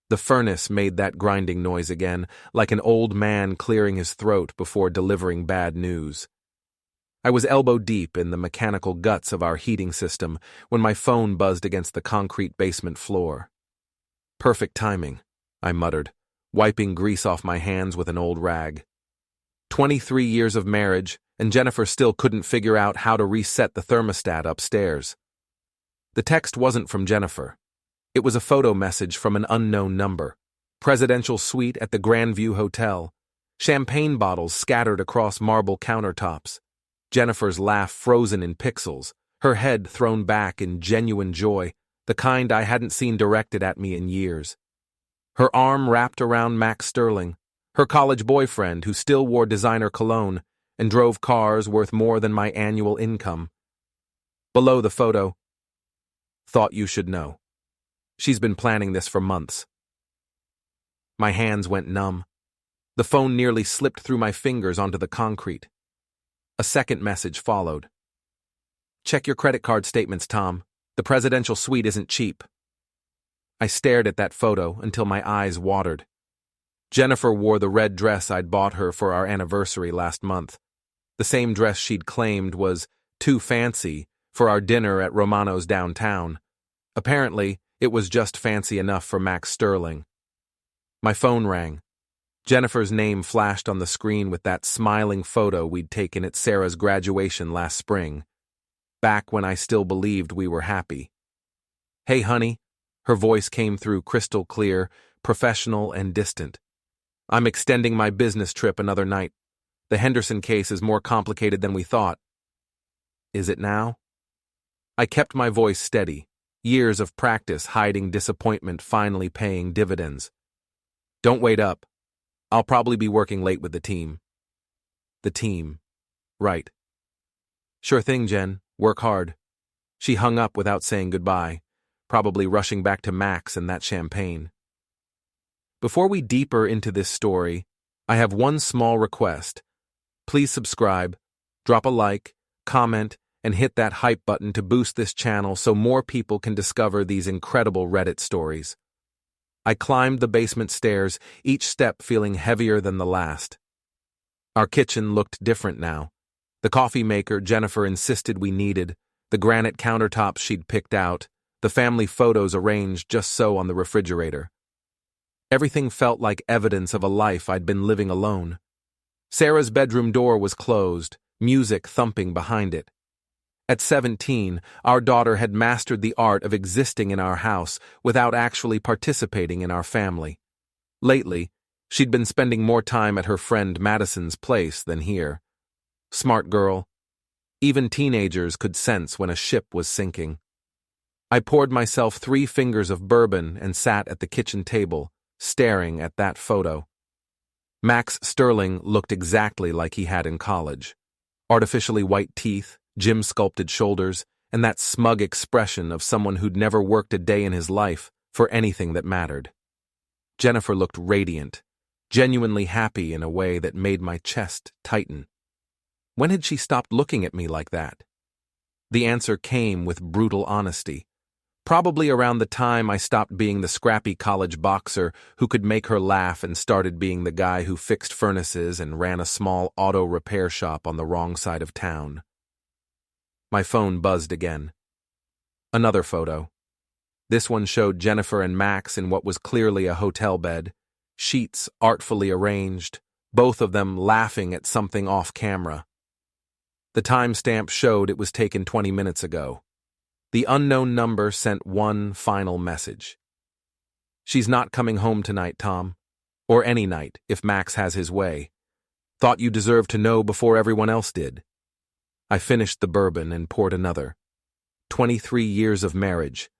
The furnace made that grinding noise again, like an old man clearing his throat before delivering bad news. I was elbow-deep in the mechanical guts of our heating system when my phone buzzed against the concrete basement floor. Perfect timing, I muttered, wiping grease off my hands with an old rag. 23 years of marriage, and Jennifer still couldn't figure out how to reset the thermostat upstairs. The text wasn't from Jennifer. It was a photo message from an unknown number. Presidential suite at the Grandview Hotel. Champagne bottles scattered across marble countertops. Jennifer's laugh frozen in pixels, her head thrown back in genuine joy, the kind I hadn't seen directed at me in years. Her arm wrapped around Max Sterling, her college boyfriend who still wore designer cologne and drove cars worth more than my annual income. Below the photo, "Thought you should know. She's been planning this for months." My hands went numb. The phone nearly slipped through my fingers onto the concrete. A second message followed. "Check your credit card statements, Tom. The presidential suite isn't cheap." I stared at that photo until my eyes watered. Jennifer wore the red dress I'd bought her for our anniversary last month. The same dress she'd claimed was too fancy for our dinner at Romano's downtown. Apparently, it was just fancy enough for Max Sterling. My phone rang. Jennifer's name flashed on the screen with that smiling photo we'd taken at Sarah's graduation last spring, back when I still believed we were happy. "Hey, honey," her voice came through crystal clear, professional and distant. "I'm extending my business trip another night. The Henderson case is more complicated than we thought." "Is it now?" I kept my voice steady, years of practice hiding disappointment finally paying dividends. "Don't wait up. I'll probably be working late with the team." The team. Right. "Sure thing, Jen. Work hard." She hung up without saying goodbye, probably rushing back to Max and that champagne. Before we deeper into this story, I have one small request. Please subscribe, drop a like, comment, and hit that hype button to boost this channel so more people can discover these incredible Reddit stories. I climbed the basement stairs, each step feeling heavier than the last. Our kitchen looked different now. The coffee maker Jennifer insisted we needed, the granite countertops she'd picked out, the family photos arranged just so on the refrigerator. Everything felt like evidence of a life I'd been living alone. Sarah's bedroom door was closed, music thumping behind it. At 17, our daughter had mastered the art of existing in our house without actually participating in our family. Lately, she'd been spending more time at her friend Madison's place than here. Smart girl. Even teenagers could sense when a ship was sinking. I poured myself 3 fingers of bourbon and sat at the kitchen table, staring at that photo. Max Sterling looked exactly like he had in college. Artificially white teeth, gym-sculpted shoulders, and that smug expression of someone who'd never worked a day in his life for anything that mattered. Jennifer looked radiant, genuinely happy in a way that made my chest tighten. When had she stopped looking at me like that? The answer came with brutal honesty. Probably around the time I stopped being the scrappy college boxer who could make her laugh and started being the guy who fixed furnaces and ran a small auto repair shop on the wrong side of town. My phone buzzed again. Another photo. This one showed Jennifer and Max in what was clearly a hotel bed, sheets artfully arranged, both of them laughing at something off camera. The timestamp showed it was taken 20 minutes ago. The unknown number sent one final message. "She's not coming home tonight, Tom. Or any night, if Max has his way. Thought you deserved to know before everyone else did." I finished the bourbon and poured another. 23 years of marriage.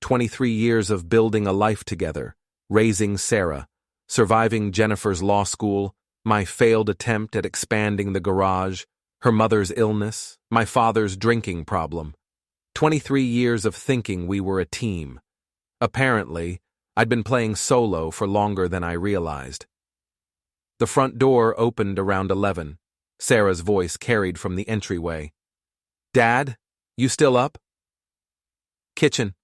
23 years of building a life together, raising Sarah, surviving Jennifer's law school, my failed attempt at expanding the garage, her mother's illness, my father's drinking problem. 23 years of thinking we were a team. Apparently, I'd been playing solo for longer than I realized. The front door opened around 11. Sarah's voice carried from the entryway. "Dad, you still up?" "Kitchen,"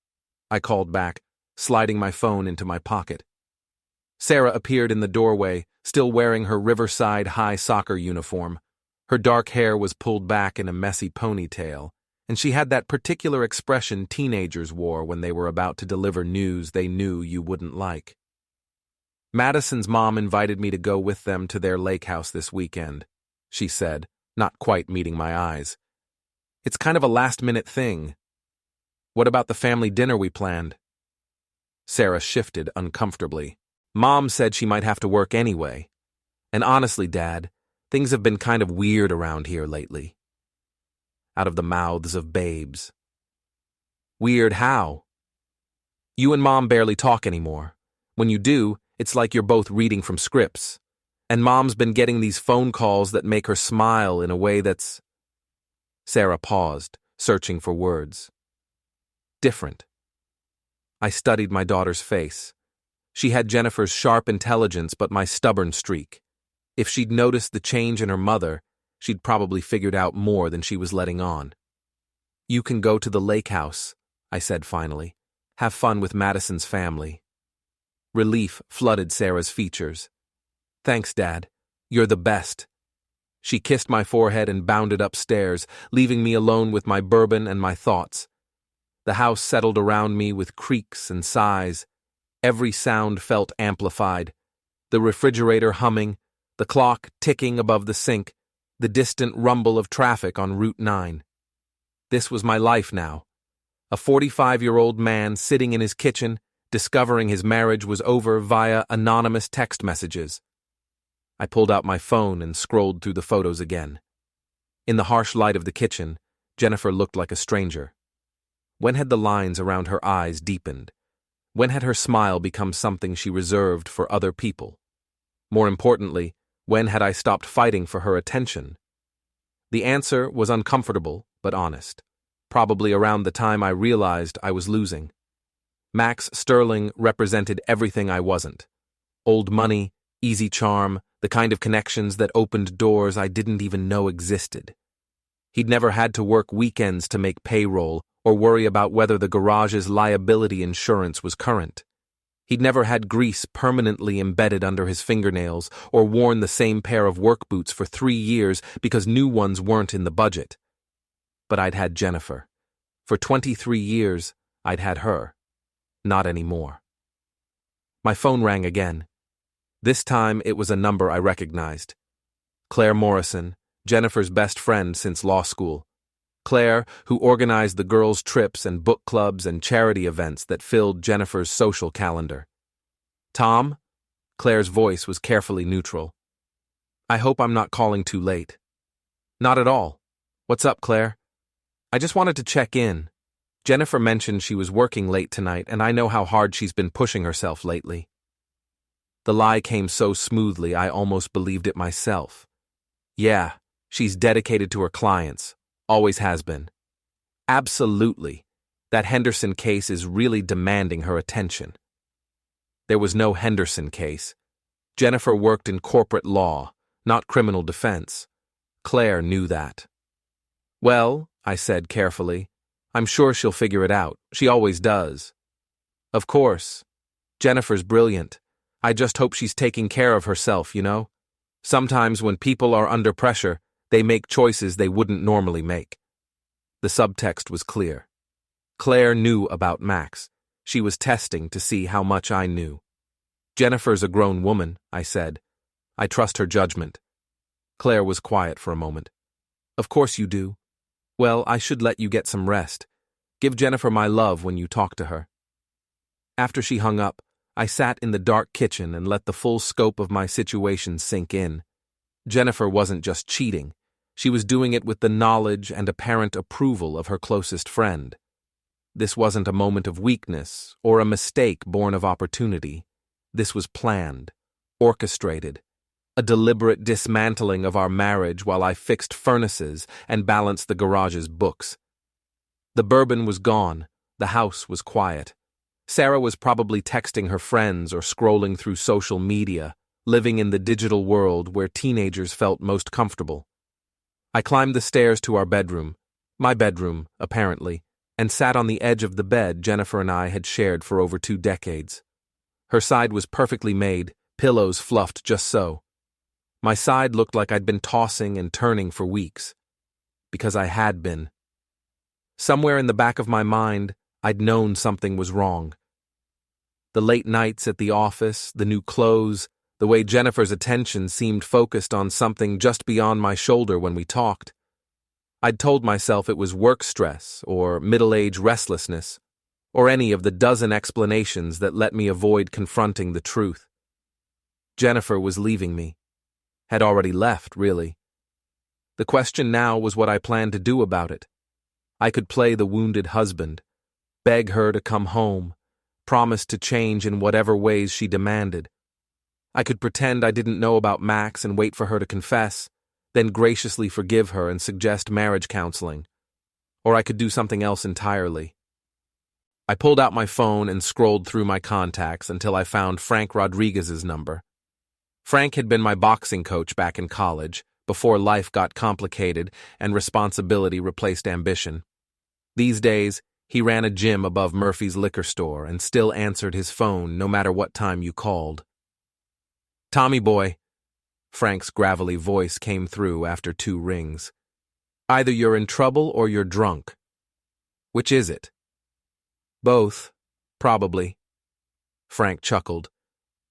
I called back, sliding my phone into my pocket. Sarah appeared in the doorway, still wearing her Riverside High soccer uniform. Her dark hair was pulled back in a messy ponytail, and she had that particular expression teenagers wore when they were about to deliver news they knew you wouldn't like. Madison's mom invited me to go with them to their lake house this weekend, she said, not quite meeting my eyes. It's kind of a last-minute thing. What about the family dinner we planned? Sarah shifted uncomfortably. Mom said she might have to work anyway. And honestly, Dad, things have been kind of weird around here lately. Out of the mouths of babes. Weird how? You and Mom barely talk anymore. When you do, it's like you're both reading from scripts. And Mom's been getting these phone calls that make her smile in a way that's... Sarah paused, searching for words. Different. I studied my daughter's face. She had Jennifer's sharp intelligence but my stubborn streak. If she'd noticed the change in her mother, she'd probably figured out more than she was letting on. You can go to the lake house, I said finally. Have fun with Madison's family. Relief flooded Sarah's features. Thanks, Dad. You're the best. She kissed my forehead and bounded upstairs, leaving me alone with my bourbon and my thoughts. The house settled around me with creaks and sighs. Every sound felt amplified. The refrigerator humming, the clock ticking above the sink, the distant rumble of traffic on Route 9. This was my life now. A 45-year-old man sitting in his kitchen, discovering his marriage was over via anonymous text messages. I pulled out my phone and scrolled through the photos again. In the harsh light of the kitchen, Jennifer looked like a stranger. When had the lines around her eyes deepened? When had her smile become something she reserved for other people? More importantly, when had I stopped fighting for her attention? The answer was uncomfortable, but honest. Probably around the time I realized I was losing. Max Sterling represented everything I wasn't. Old money, easy charm, the kind of connections that opened doors I didn't even know existed. He'd never had to work weekends to make payroll or worry about whether the garage's liability insurance was current. He'd never had grease permanently embedded under his fingernails or worn the same pair of work boots for 3 years because new ones weren't in the budget. But I'd had Jennifer. For 23 years, I'd had her. Not anymore. My phone rang again. This time it was a number I recognized. Claire Morrison, Jennifer's best friend since law school. Claire, who organized the girls' trips and book clubs and charity events that filled Jennifer's social calendar. Tom? Claire's voice was carefully neutral. I hope I'm not calling too late. Not at all. What's up, Claire? I just wanted to check in. Jennifer mentioned she was working late tonight, and I know how hard she's been pushing herself lately. The lie came so smoothly I almost believed it myself. Yeah, she's dedicated to her clients. Always has been. Absolutely. That Henderson case is really demanding her attention. There was no Henderson case. Jennifer worked in corporate law, not criminal defense. Claire knew that. Well, I said carefully, I'm sure she'll figure it out. She always does. Of course. Jennifer's brilliant. I just hope she's taking care of herself, you know? Sometimes when people are under pressure, they make choices they wouldn't normally make. The subtext was clear. Claire knew about Max. She was testing to see how much I knew. Jennifer's a grown woman, I said. I trust her judgment. Claire was quiet for a moment. Of course you do. Well, I should let you get some rest. Give Jennifer my love when you talk to her. After she hung up, I sat in the dark kitchen and let the full scope of my situation sink in. Jennifer wasn't just cheating. She was doing it with the knowledge and apparent approval of her closest friend. This wasn't a moment of weakness or a mistake born of opportunity. This was planned, orchestrated, a deliberate dismantling of our marriage while I fixed furnaces and balanced the garage's books. The bourbon was gone. The house was quiet. Sarah was probably texting her friends or scrolling through social media, living in the digital world where teenagers felt most comfortable. I climbed the stairs to our bedroom, my bedroom, apparently, and sat on the edge of the bed Jennifer and I had shared for over 2 decades. Her side was perfectly made, pillows fluffed just so. My side looked like I'd been tossing and turning for weeks. Because I had been. Somewhere in the back of my mind, I'd known something was wrong. The late nights at the office, the new clothes, the way Jennifer's attention seemed focused on something just beyond my shoulder when we talked. I'd told myself it was work stress or middle-age restlessness, or any of the dozen explanations that let me avoid confronting the truth. Jennifer was leaving me. Had already left, really. The question now was what I planned to do about it. I could play the wounded husband, beg her to come home, promise to change in whatever ways she demanded. I could pretend I didn't know about Max and wait for her to confess, then graciously forgive her and suggest marriage counseling. Or I could do something else entirely. I pulled out my phone and scrolled through my contacts until I found Frank Rodriguez's number. Frank had been my boxing coach back in college, before life got complicated and responsibility replaced ambition. These days, he ran a gym above Murphy's liquor store and still answered his phone no matter what time you called. "Tommy boy," Frank's gravelly voice came through after 2 rings. "Either you're in trouble or you're drunk. Which is it?" "Both, probably." Frank chuckled.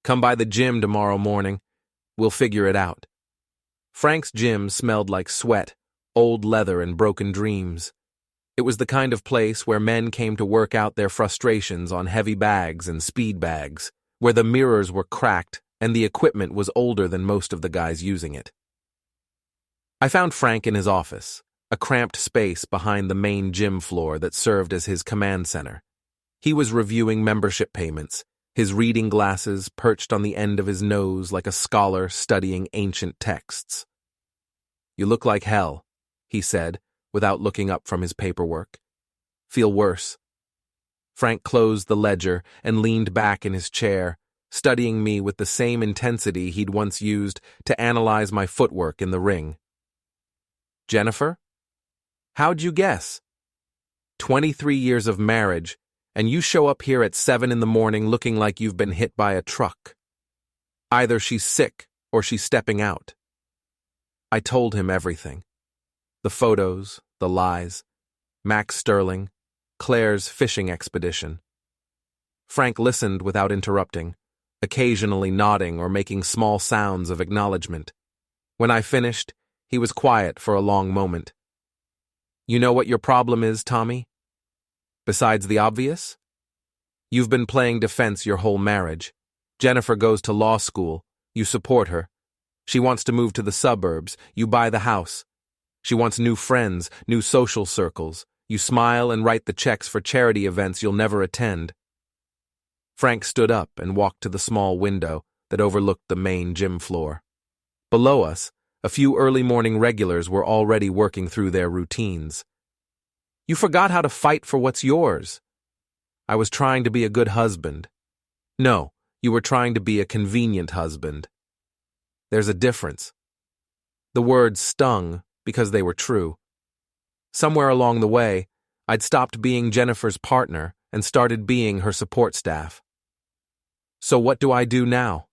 "Come by the gym tomorrow morning. We'll figure it out." Frank's gym smelled like sweat, old leather, and broken dreams. It was the kind of place where men came to work out their frustrations on heavy bags and speed bags, where the mirrors were cracked and the equipment was older than most of the guys using it. I found Frank in his office, a cramped space behind the main gym floor that served as his command center. He was reviewing membership payments, his reading glasses perched on the end of his nose like a scholar studying ancient texts. "You look like hell," he said, without looking up from his paperwork. "Feel worse." Frank closed the ledger and leaned back in his chair, studying me with the same intensity he'd once used to analyze my footwork in the ring. "Jennifer? How'd you guess? 23 years of marriage, and you show up here at 7 in the morning looking like you've been hit by a truck. Either she's sick or she's stepping out." I told him everything. The photos, the lies, Max Sterling, Claire's fishing expedition. Frank listened without interrupting, occasionally nodding or making small sounds of acknowledgement. When I finished, he was quiet for a long moment. "You know what your problem is, Tommy? Besides the obvious? You've been playing defense your whole marriage. Jennifer goes to law school. You support her. She wants to move to the suburbs. You buy the house. She wants new friends, new social circles. You smile and write the checks for charity events you'll never attend." Frank stood up and walked to the small window that overlooked the main gym floor. Below us, a few early morning regulars were already working through their routines. "You forgot how to fight for what's yours." "I was trying to be a good husband." "No, you were trying to be a convenient husband." There's a difference. The words stung because they were true. Somewhere along the way, I'd stopped being Jennifer's partner and started being her support staff. "So what do I do now?"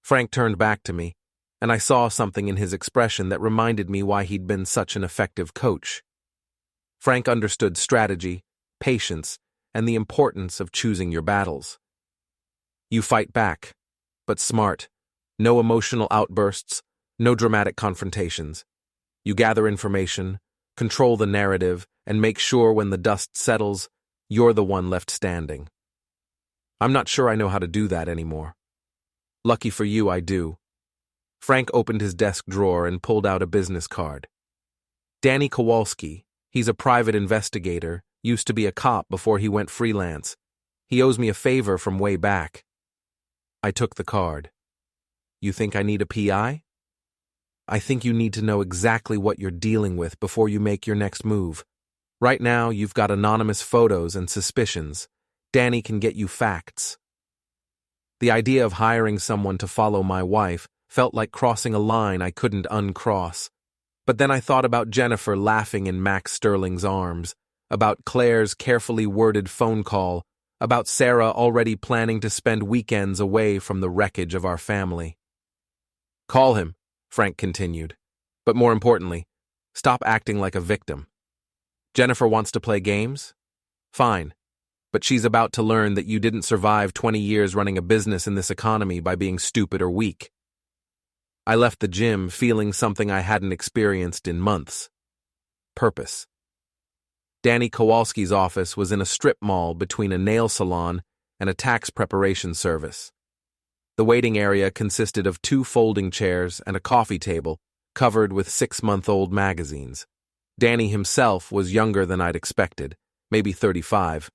Frank turned back to me, and I saw something in his expression that reminded me why he'd been such an effective coach. Frank understood strategy, patience, and the importance of choosing your battles. You fight back, but smart. No emotional outbursts, no dramatic confrontations. You gather information, control the narrative, and make sure when the dust settles, you're the one left standing. I'm not sure I know how to do that anymore. Lucky for you, I do. Frank opened his desk drawer and pulled out a business card. "Danny Kowalski, he's a private investigator, used to be a cop before he went freelance. He owes me a favor from way back." I took the card. "You think I need a PI?" "I think you need to know exactly what you're dealing with before you make your next move. Right now, you've got anonymous photos and suspicions. Danny can get you facts." The idea of hiring someone to follow my wife felt like crossing a line I couldn't uncross. But then I thought about Jennifer laughing in Max Sterling's arms, about Claire's carefully worded phone call, about Sarah already planning to spend weekends away from the wreckage of our family. Call him, Frank continued. But more importantly, stop acting like a victim. Jennifer wants to play games? Fine. But she's about to learn that you didn't survive 20 years running a business in this economy by being stupid or weak. I left the gym feeling something I hadn't experienced in months. Purpose. Danny Kowalski's office was in a strip mall between a nail salon and a tax preparation service. The waiting area consisted of 2 folding chairs and a coffee table covered with 6-month-old magazines. Danny himself was younger than I'd expected, maybe 35,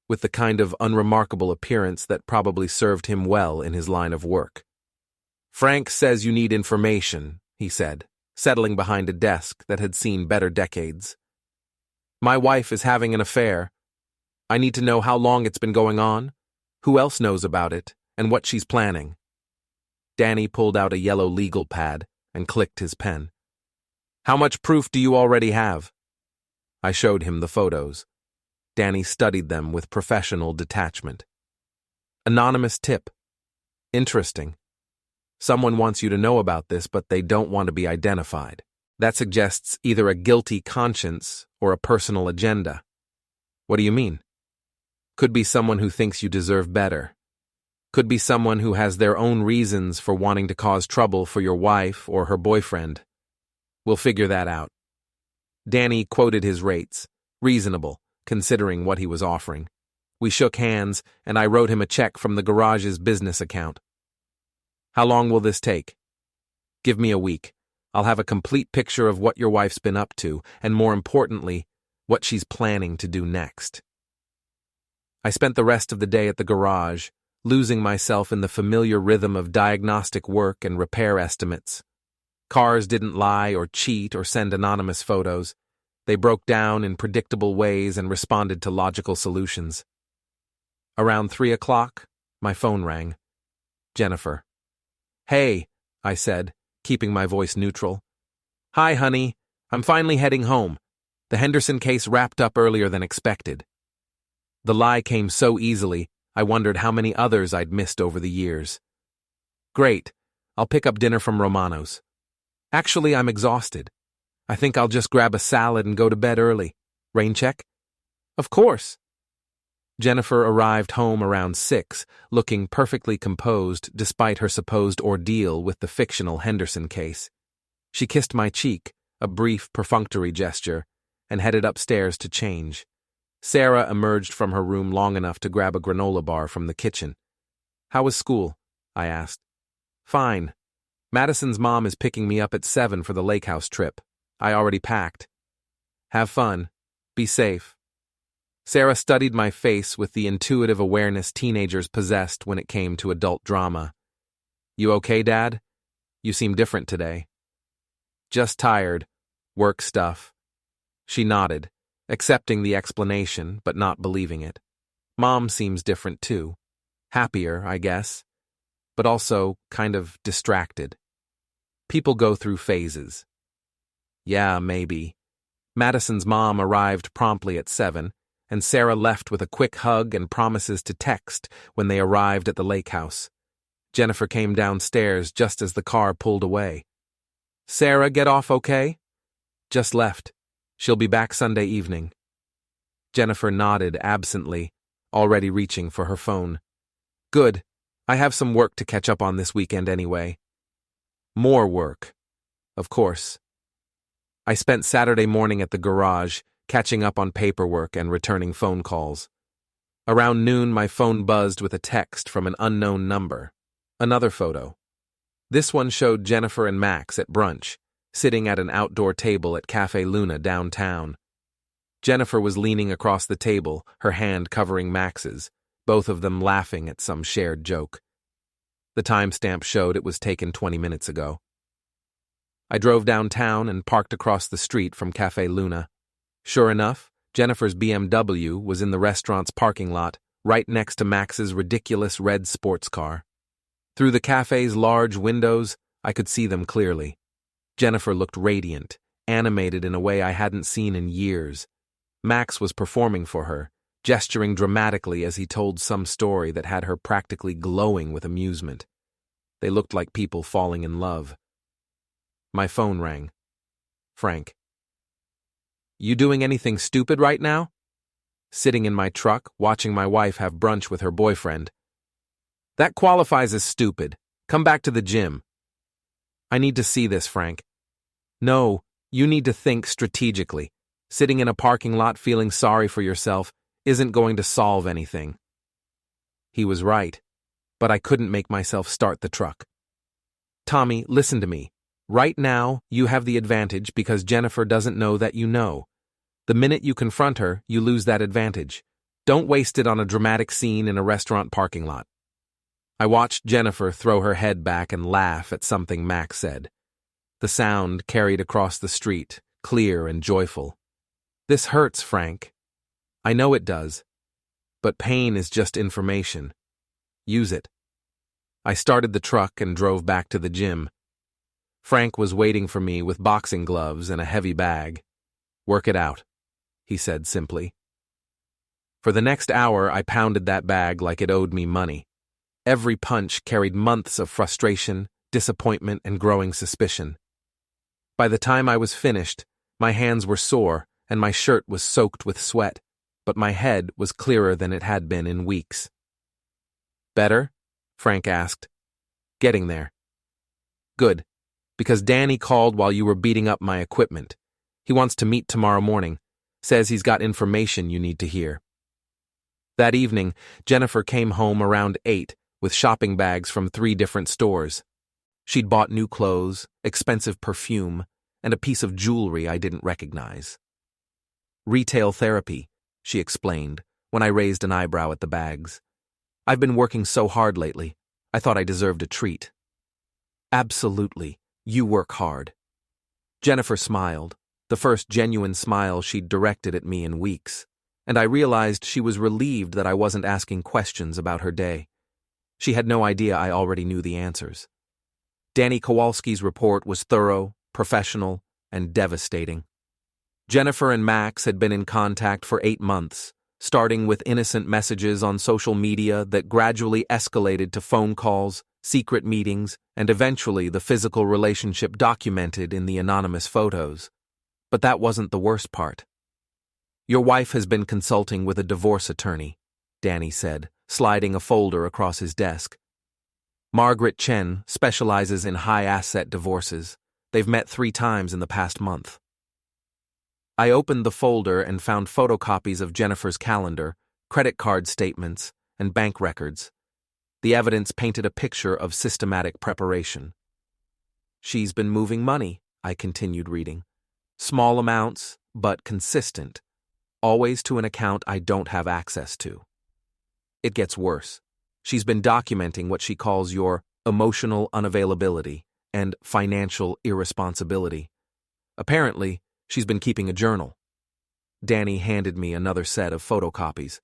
with the kind of unremarkable appearance that probably served him well in his line of work. Frank says you need information, he said, settling behind a desk that had seen better decades. My wife is having an affair. I need to know how long it's been going on, who else knows about it, and what she's planning. Danny pulled out a yellow legal pad and clicked his pen. How much proof do you already have? I showed him the photos. Danny studied them with professional detachment. Anonymous tip. Interesting. Someone wants you to know about this, but they don't want to be identified. That suggests either a guilty conscience or a personal agenda. What do you mean? Could be someone who thinks you deserve better. Could be someone who has their own reasons for wanting to cause trouble for your wife or her boyfriend. We'll figure that out. Danny quoted his rates, reasonable, considering what he was offering. We shook hands, and I wrote him a check from the garage's business account. How long will this take? Give me a week. I'll have a complete picture of what your wife's been up to, and more importantly, what she's planning to do next. I spent the rest of the day at the garage, losing myself in the familiar rhythm of diagnostic work and repair estimates. Cars didn't lie or cheat or send anonymous photos. They broke down in predictable ways and responded to logical solutions. Around 3 o'clock, my phone rang. Jennifer. Hey, I said, keeping my voice neutral. Hi, honey. I'm finally heading home. The Henderson case wrapped up earlier than expected. The lie came so easily, I wondered how many others I'd missed over the years. Great. I'll pick up dinner from Romano's. Actually, I'm exhausted. I think I'll just grab a salad and go to bed early. Rain check? Of course. Jennifer arrived home around 6, looking perfectly composed despite her supposed ordeal with the fictional Henderson case. She kissed my cheek, a brief, perfunctory gesture, and headed upstairs to change. Sarah emerged from her room long enough to grab a granola bar from the kitchen. How was school? I asked. Fine. Madison's mom is picking me up at 7 for the lake house trip. I already packed. Have fun. Be safe. Sarah studied my face with the intuitive awareness teenagers possessed when it came to adult drama. You okay, Dad? You seem different today. Just tired. Work stuff. She nodded, accepting the explanation but not believing it. Mom seems different too. Happier, I guess, but also kind of distracted. People go through phases. Yeah, maybe. Madison's mom arrived promptly at 7, and Sarah left with a quick hug and promises to text when they arrived at the lake house. Jennifer came downstairs just as the car pulled away. Sarah get off okay? Just left. She'll be back Sunday evening. Jennifer nodded absently, already reaching for her phone. Good. I have some work to catch up on this weekend anyway. More work. Of course. I spent Saturday morning at the garage, catching up on paperwork and returning phone calls. Around noon, my phone buzzed with a text from an unknown number. Another photo. This one showed Jennifer and Max at brunch, sitting at an outdoor table at Cafe Luna downtown. Jennifer was leaning across the table, her hand covering Max's, both of them laughing at some shared joke. The timestamp showed it was taken 20 minutes ago. I drove downtown and parked across the street from Cafe Luna. Sure enough, Jennifer's BMW was in the restaurant's parking lot, right next to Max's ridiculous red sports car. Through the cafe's large windows, I could see them clearly. Jennifer looked radiant, animated in a way I hadn't seen in years. Max was performing for her, gesturing dramatically as he told some story that had her practically glowing with amusement. They looked like people falling in love. My phone rang. Frank. You doing anything stupid right now? Sitting in my truck, watching my wife have brunch with her boyfriend. That qualifies as stupid. Come back to the gym. I need to see this, Frank. No, you need to think strategically. Sitting in a parking lot feeling sorry for yourself isn't going to solve anything. He was right, but I couldn't make myself start the truck. Tommy, listen to me. Right now, you have the advantage because Jennifer doesn't know that you know. The minute you confront her, you lose that advantage. Don't waste it on a dramatic scene in a restaurant parking lot. I watched Jennifer throw her head back and laugh at something Max said. The sound carried across the street, clear and joyful. This hurts, Frank. I know it does. But pain is just information. Use it. I started the truck and drove back to the gym. Frank was waiting for me with boxing gloves and a heavy bag. Work it out, he said simply. For the next hour, I pounded that bag like it owed me money. Every punch carried months of frustration, disappointment, and growing suspicion. By the time I was finished, my hands were sore and my shirt was soaked with sweat, but my head was clearer than it had been in weeks. Better? Frank asked. Getting there. Good, because Danny called while you were beating up my equipment. He wants to meet tomorrow morning. Says he's got information you need to hear. That evening, Jennifer came home around 8 with shopping bags from 3 different stores. She'd bought new clothes, expensive perfume, and a piece of jewelry I didn't recognize. Retail therapy, she explained, when I raised an eyebrow at the bags. I've been working so hard lately. I thought I deserved a treat. Absolutely. You work hard. Jennifer smiled, the first genuine smile she'd directed at me in weeks, and I realized she was relieved that I wasn't asking questions about her day. She had no idea I already knew the answers. Danny Kowalski's report was thorough, professional, and devastating. Jennifer and Max had been in contact for 8 months, starting with innocent messages on social media that gradually escalated to phone calls, secret meetings, and eventually the physical relationship documented in the anonymous photos. But that wasn't the worst part. Your wife has been consulting with a divorce attorney, Danny said, sliding a folder across his desk. Margaret Chen specializes in high-asset divorces. They've met 3 times in the past month. I opened the folder and found photocopies of Jennifer's calendar, credit card statements, and bank records. The evidence painted a picture of systematic preparation. She's been moving money, I continued reading. Small amounts, but consistent. Always to an account I don't have access to. It gets worse. She's been documenting what she calls your emotional unavailability and financial irresponsibility. Apparently, she's been keeping a journal. Danny handed me another set of photocopies.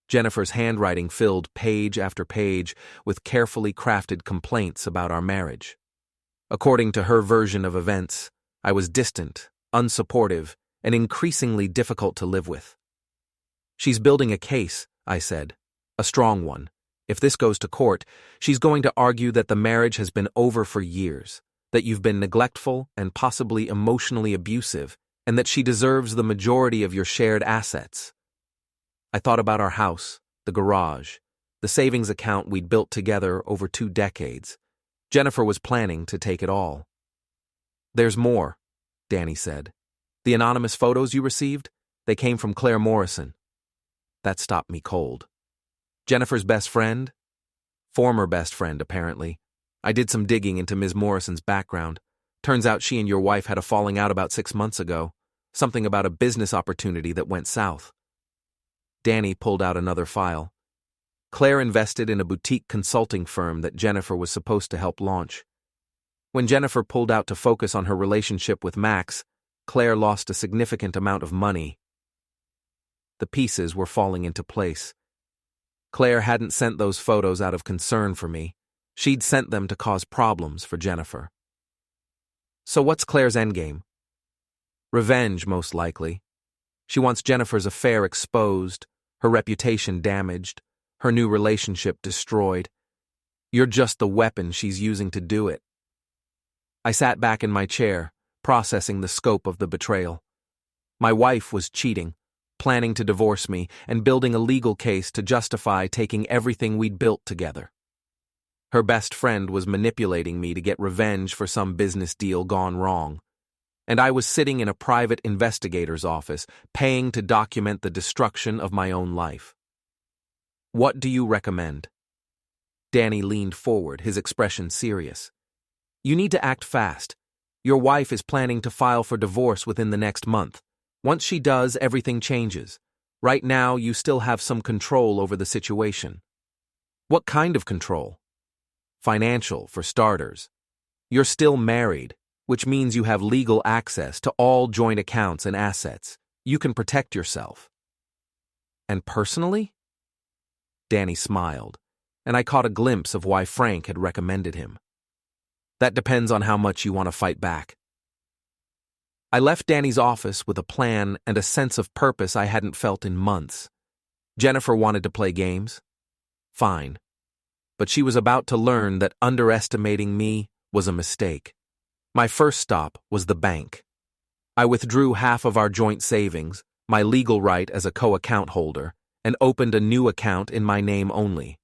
Jennifer's handwriting filled page after page with carefully crafted complaints about our marriage. According to her version of events, I was distant, unsupportive, and increasingly difficult to live with. She's building a case, I said, a strong one. If this goes to court, she's going to argue that the marriage has been over for years, that you've been neglectful and possibly emotionally abusive, and that she deserves the majority of your shared assets. I thought about our house, the garage, the savings account we'd built together over 2 decades. Jennifer was planning to take it all. There's more, Danny said. The anonymous photos you received, they came from Claire Morrison. That stopped me cold. Jennifer's best friend? Former best friend, apparently. I did some digging into Ms. Morrison's background. Turns out she and your wife had a falling out about 6 months ago. Something about a business opportunity that went south. Danny pulled out another file. Claire invested in a boutique consulting firm that Jennifer was supposed to help launch. When Jennifer pulled out to focus on her relationship with Max, Claire lost a significant amount of money. The pieces were falling into place. Claire hadn't sent those photos out of concern for me. She'd sent them to cause problems for Jennifer. So what's Claire's endgame? Revenge, most likely. She wants Jennifer's affair exposed, her reputation damaged, her new relationship destroyed. You're just the weapon she's using to do it. I sat back in my chair, processing the scope of the betrayal. My wife was cheating, planning to divorce me, and building a legal case to justify taking everything we'd built together. Her best friend was manipulating me to get revenge for some business deal gone wrong. And I was sitting in a private investigator's office, paying to document the destruction of my own life. What do you recommend? Danny leaned forward, his expression serious. You need to act fast. Your wife is planning to file for divorce within the next month. Once she does, everything changes. Right now, you still have some control over the situation. What kind of control? Financial, for starters. You're still married, which means you have legal access to all joint accounts and assets. You can protect yourself. And personally? Danny smiled, and I caught a glimpse of why Frank had recommended him. That depends on how much you want to fight back. I left Danny's office with a plan and a sense of purpose I hadn't felt in months. Jennifer wanted to play games. Fine. But she was about to learn that underestimating me was a mistake. My first stop was the bank. I withdrew half of our joint savings, my legal right as a co-account holder, and opened a new account in my name only.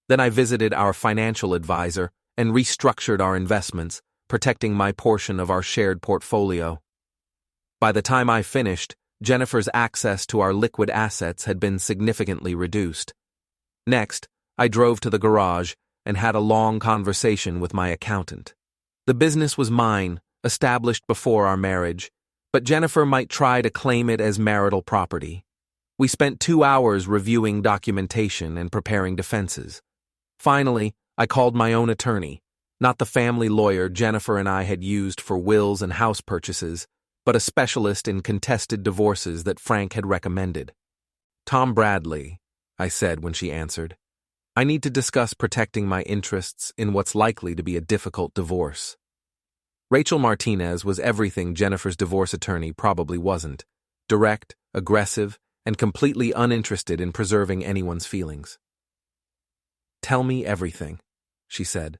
Then I visited our financial advisor and restructured our investments, protecting my portion of our shared portfolio. By the time I finished, Jennifer's access to our liquid assets had been significantly reduced. Next, I drove to the garage and had a long conversation with my accountant. The business was mine, established before our marriage, but Jennifer might try to claim it as marital property. We spent 2 hours reviewing documentation and preparing defenses. Finally, I called my own attorney, not the family lawyer Jennifer and I had used for wills and house purchases, but a specialist in contested divorces that Frank had recommended. Tom Bradley, I said when she answered. I need to discuss protecting my interests in what's likely to be a difficult divorce. Rachel Martinez was everything Jennifer's divorce attorney probably wasn't: direct, aggressive, and completely uninterested in preserving anyone's feelings. Tell me everything, she said.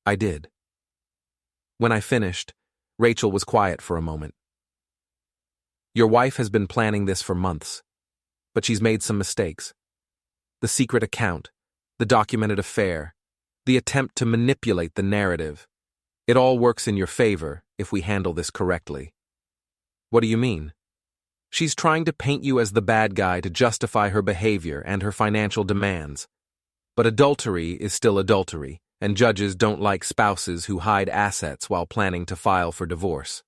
I did. When I finished, Rachel was quiet for a moment. Your wife has been planning this for months, but she's made some mistakes. The secret account, the documented affair, the attempt to manipulate the narrative. It all works in your favor if we handle this correctly. What do you mean? She's trying to paint you as the bad guy to justify her behavior and her financial demands. But adultery is still adultery, and judges don't like spouses who hide assets while planning to file for divorce.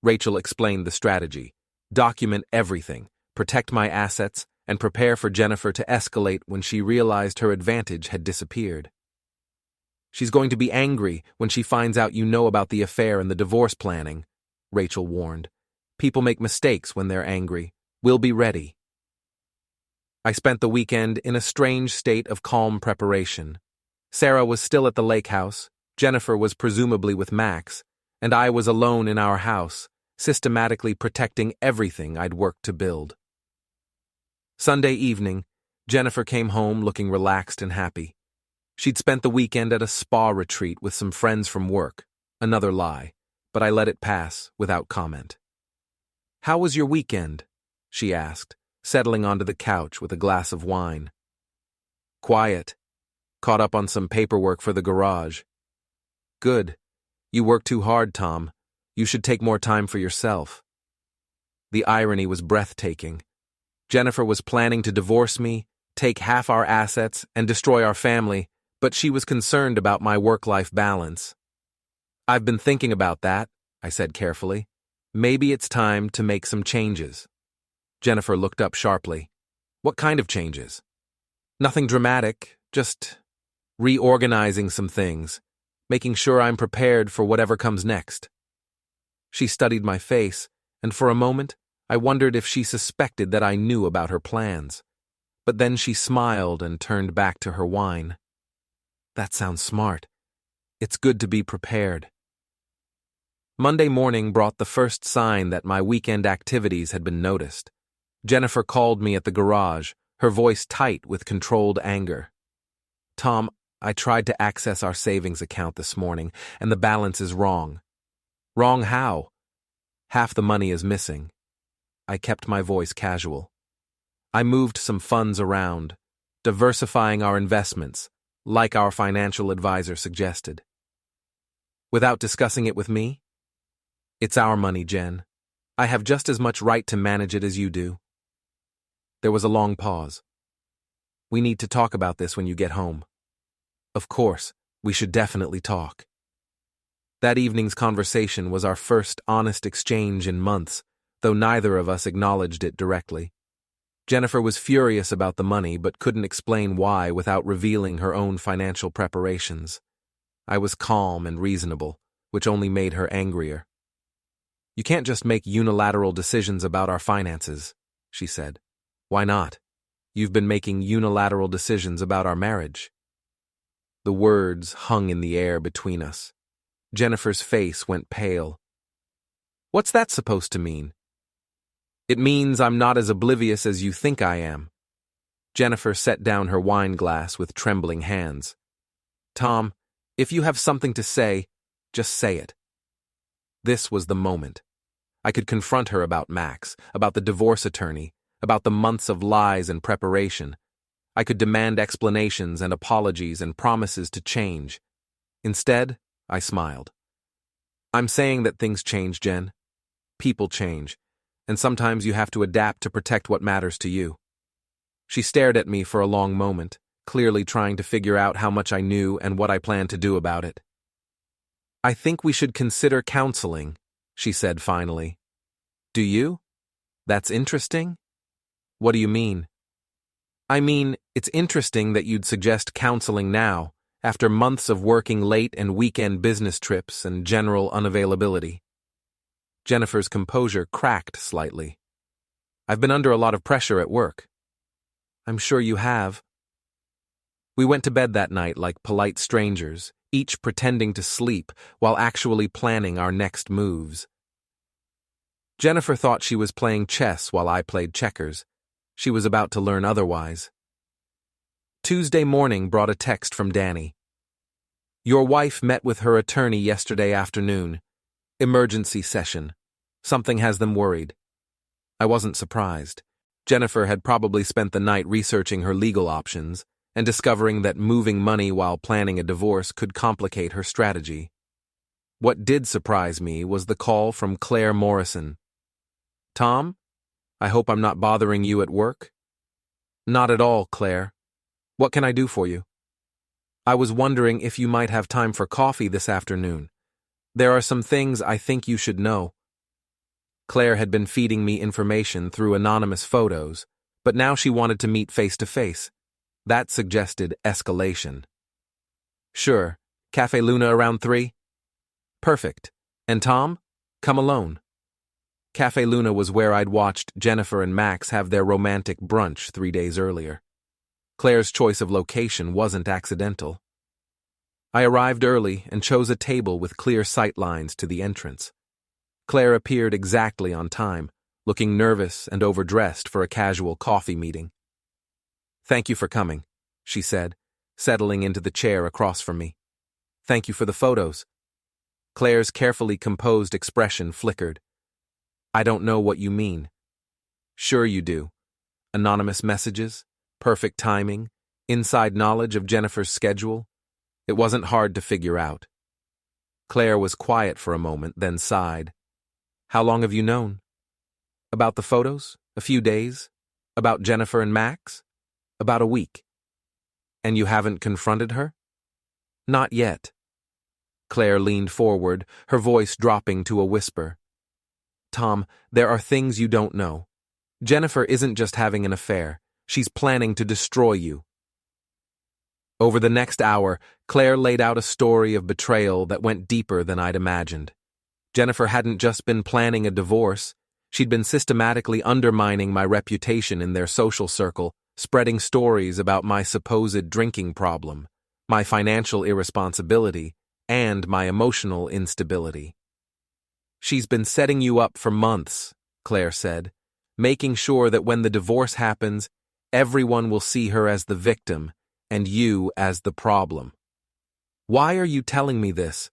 Rachel explained the strategy: document everything, protect my assets, and prepare for Jennifer to escalate when she realized her advantage had disappeared. She's going to be angry when she finds out you know about the affair and the divorce planning, Rachel warned. People make mistakes when they're angry. We'll be ready. I spent the weekend in a strange state of calm preparation. Sarah was still at the lake house, Jennifer was presumably with Max, and I was alone in our house, systematically protecting everything I'd worked to build. Sunday evening, Jennifer came home looking relaxed and happy. She'd spent the weekend at a spa retreat with some friends from work. Another lie, but I let it pass without comment. How was your weekend? She asked, settling onto the couch with a glass of wine. Quiet. Caught up on some paperwork for the garage. Good. You work too hard, Tom. You should take more time for yourself. The irony was breathtaking. Jennifer was planning to divorce me, take half our assets, and destroy our family, but she was concerned about my work-life balance. I've been thinking about that, I said carefully. Maybe it's time to make some changes. Jennifer looked up sharply. What kind of changes? Nothing dramatic, just reorganizing some things, making sure I'm prepared for whatever comes next. She studied my face, and for a moment, I wondered if she suspected that I knew about her plans. But then she smiled and turned back to her wine. That sounds smart. It's good to be prepared. Monday morning brought the first sign that my weekend activities had been noticed. Jennifer called me at the garage, her voice tight with controlled anger. Tom, I tried to access our savings account this morning, and the balance is wrong. Wrong how? Half the money is missing. I kept my voice casual. I moved some funds around, diversifying our investments, like our financial advisor suggested. Without discussing it with me? It's our money, Jen. I have just as much right to manage it as you do. There was a long pause. We need to talk about this when you get home. Of course, we should definitely talk. That evening's conversation was our first honest exchange in months, though neither of us acknowledged it directly. Jennifer was furious about the money but couldn't explain why without revealing her own financial preparations. I was calm and reasonable, which only made her angrier. You can't just make unilateral decisions about our finances, she said. Why not? You've been making unilateral decisions about our marriage. The words hung in the air between us. Jennifer's face went pale. What's that supposed to mean? It means I'm not as oblivious as you think I am. Jennifer set down her wine glass with trembling hands. Tom, if you have something to say, just say it. This was the moment. I could confront her about Max, about the divorce attorney, about the months of lies and preparation. I could demand explanations and apologies and promises to change. Instead, I smiled. I'm saying that things change, Jen. People change, and sometimes you have to adapt to protect what matters to you. She stared at me for a long moment, clearly trying to figure out how much I knew and what I planned to do about it. I think we should consider counseling, she said finally. Do you? That's interesting? What do you mean? I mean, it's interesting that you'd suggest counseling now, after months of working late and weekend business trips and general unavailability. Jennifer's composure cracked slightly. I've been under a lot of pressure at work. I'm sure you have. We went to bed that night like polite strangers, each pretending to sleep while actually planning our next moves. Jennifer thought she was playing chess while I played checkers. She was about to learn otherwise. Tuesday morning brought a text from Danny. Your wife met with her attorney yesterday afternoon. Emergency session. Something has them worried. I wasn't surprised. Jennifer had probably spent the night researching her legal options and discovering that moving money while planning a divorce could complicate her strategy. What did surprise me was the call from Claire Morrison. Tom, I hope I'm not bothering you at work? Not at all, Claire. What can I do for you? I was wondering if you might have time for coffee this afternoon. There are some things I think you should know. Claire had been feeding me information through anonymous photos, but now she wanted to meet face to face. That suggested escalation. Sure. Cafe Luna around 3? Perfect. And Tom? Come alone. Cafe Luna was where I'd watched Jennifer and Max have their romantic brunch 3 days earlier. Claire's choice of location wasn't accidental. I arrived early and chose a table with clear sight lines to the entrance. Claire appeared exactly on time, looking nervous and overdressed for a casual coffee meeting. Thank you for coming, she said, settling into the chair across from me. Thank you for the photos. Claire's carefully composed expression flickered. I don't know what you mean. Sure you do. Anonymous messages, perfect timing, inside knowledge of Jennifer's schedule. It wasn't hard to figure out. Claire was quiet for a moment, then sighed. How long have you known? About the photos? A few days? About Jennifer and Max? About a week. And you haven't confronted her? Not yet. Claire leaned forward, her voice dropping to a whisper. Tom, there are things you don't know. Jennifer isn't just having an affair. She's planning to destroy you. Over the next hour, Claire laid out a story of betrayal that went deeper than I'd imagined. Jennifer hadn't just been planning a divorce. She'd been systematically undermining my reputation in their social circle, spreading stories about my supposed drinking problem, my financial irresponsibility, and my emotional instability. She's been setting you up for months, Claire said, making sure that when the divorce happens, everyone will see her as the victim and you as the problem. Why are you telling me this?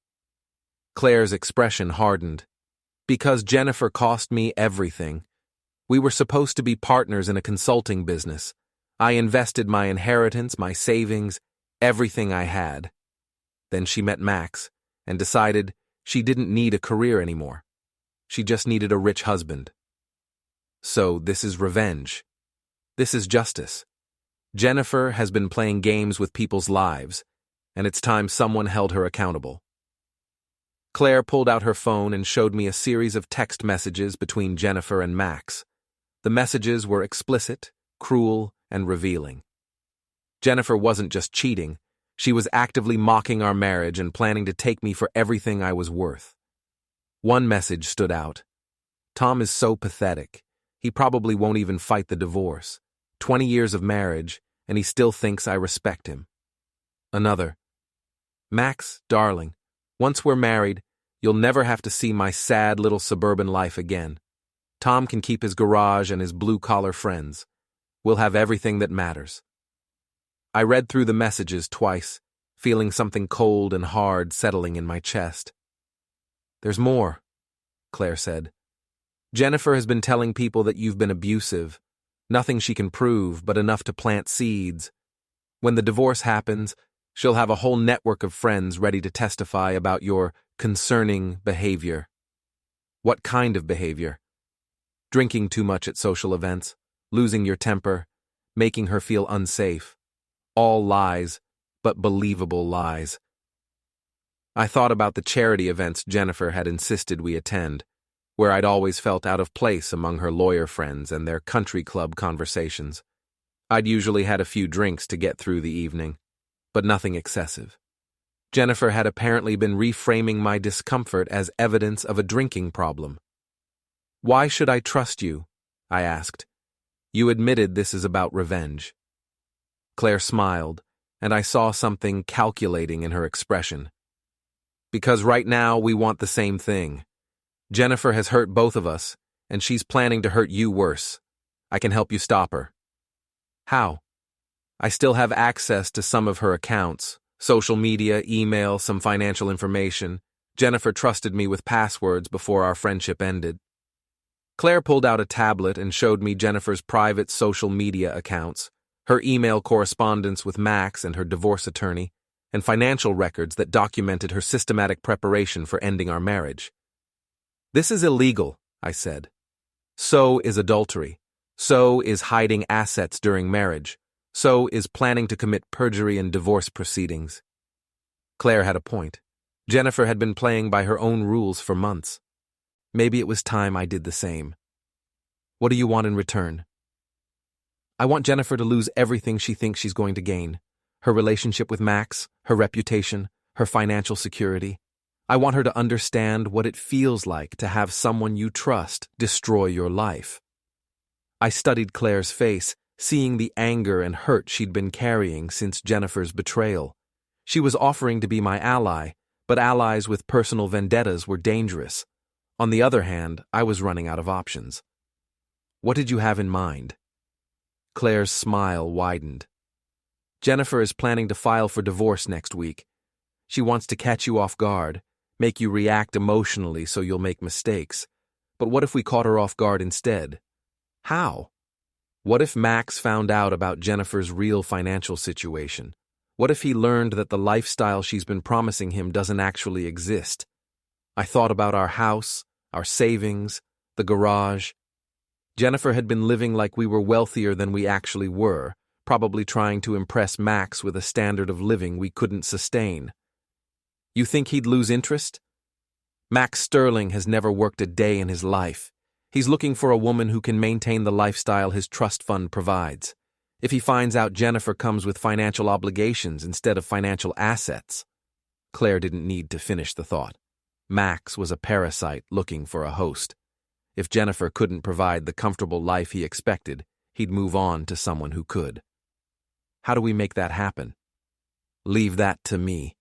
Claire's expression hardened. Because Jennifer cost me everything. We were supposed to be partners in a consulting business. I invested my inheritance, my savings, everything I had. Then she met Max and decided she didn't need a career anymore. She just needed a rich husband. So this is revenge. This is justice. Jennifer has been playing games with people's lives, and it's time someone held her accountable. Claire pulled out her phone and showed me a series of text messages between Jennifer and Max. The messages were explicit, cruel, and revealing. Jennifer wasn't just cheating, she was actively mocking our marriage and planning to take me for everything I was worth. One message stood out. Tom is so pathetic. He probably won't even fight the divorce. 20 years of marriage, and he still thinks I respect him. Another. Max, darling, once we're married, you'll never have to see my sad little suburban life again. Tom can keep his garage and his blue-collar friends. We'll have everything that matters. I read through the messages twice, feeling something cold and hard settling in my chest. There's more, Claire said. Jennifer has been telling people that you've been abusive. Nothing she can prove, but enough to plant seeds. When the divorce happens, she'll have a whole network of friends ready to testify about your concerning behavior. What kind of behavior? Drinking too much at social events, losing your temper, making her feel unsafe. All lies, but believable lies. I thought about the charity events Jennifer had insisted we attend, where I'd always felt out of place among her lawyer friends and their country club conversations. I'd usually had a few drinks to get through the evening, but nothing excessive. Jennifer had apparently been reframing my discomfort as evidence of a drinking problem. Why should I trust you? I asked. You admitted this is about revenge. Claire smiled, and I saw something calculating in her expression. Because right now we want the same thing. Jennifer has hurt both of us, and she's planning to hurt you worse. I can help you stop her. How? I still have access to some of her accounts, social media, email, some financial information. Jennifer trusted me with passwords before our friendship ended. Claire pulled out a tablet and showed me Jennifer's private social media accounts, her email correspondence with Max and her divorce attorney, and financial records that documented her systematic preparation for ending our marriage. This is illegal, I said. So is adultery. So is hiding assets during marriage. So is planning to commit perjury in divorce proceedings. Claire had a point. Jennifer had been playing by her own rules for months. Maybe it was time I did the same. What do you want in return? I want Jennifer to lose everything she thinks she's going to gain. Her relationship with Max, her reputation, her financial security. I want her to understand what it feels like to have someone you trust destroy your life. I studied Claire's face, seeing the anger and hurt she'd been carrying since Jennifer's betrayal. She was offering to be my ally, but allies with personal vendettas were dangerous. On the other hand, I was running out of options. What did you have in mind? Claire's smile widened. Jennifer is planning to file for divorce next week. She wants to catch you off guard, make you react emotionally so you'll make mistakes. But what if we caught her off guard instead? How? What if Max found out about Jennifer's real financial situation? What if he learned that the lifestyle she's been promising him doesn't actually exist? I thought about our house, our savings, the garage. Jennifer had been living like we were wealthier than we actually were, probably trying to impress Max with a standard of living we couldn't sustain. You think he'd lose interest? Max Sterling has never worked a day in his life. He's looking for a woman who can maintain the lifestyle his trust fund provides. If he finds out Jennifer comes with financial obligations instead of financial assets. Claire didn't need to finish the thought. Max was a parasite looking for a host. If Jennifer couldn't provide the comfortable life he expected, he'd move on to someone who could. How do we make that happen? Leave that to me.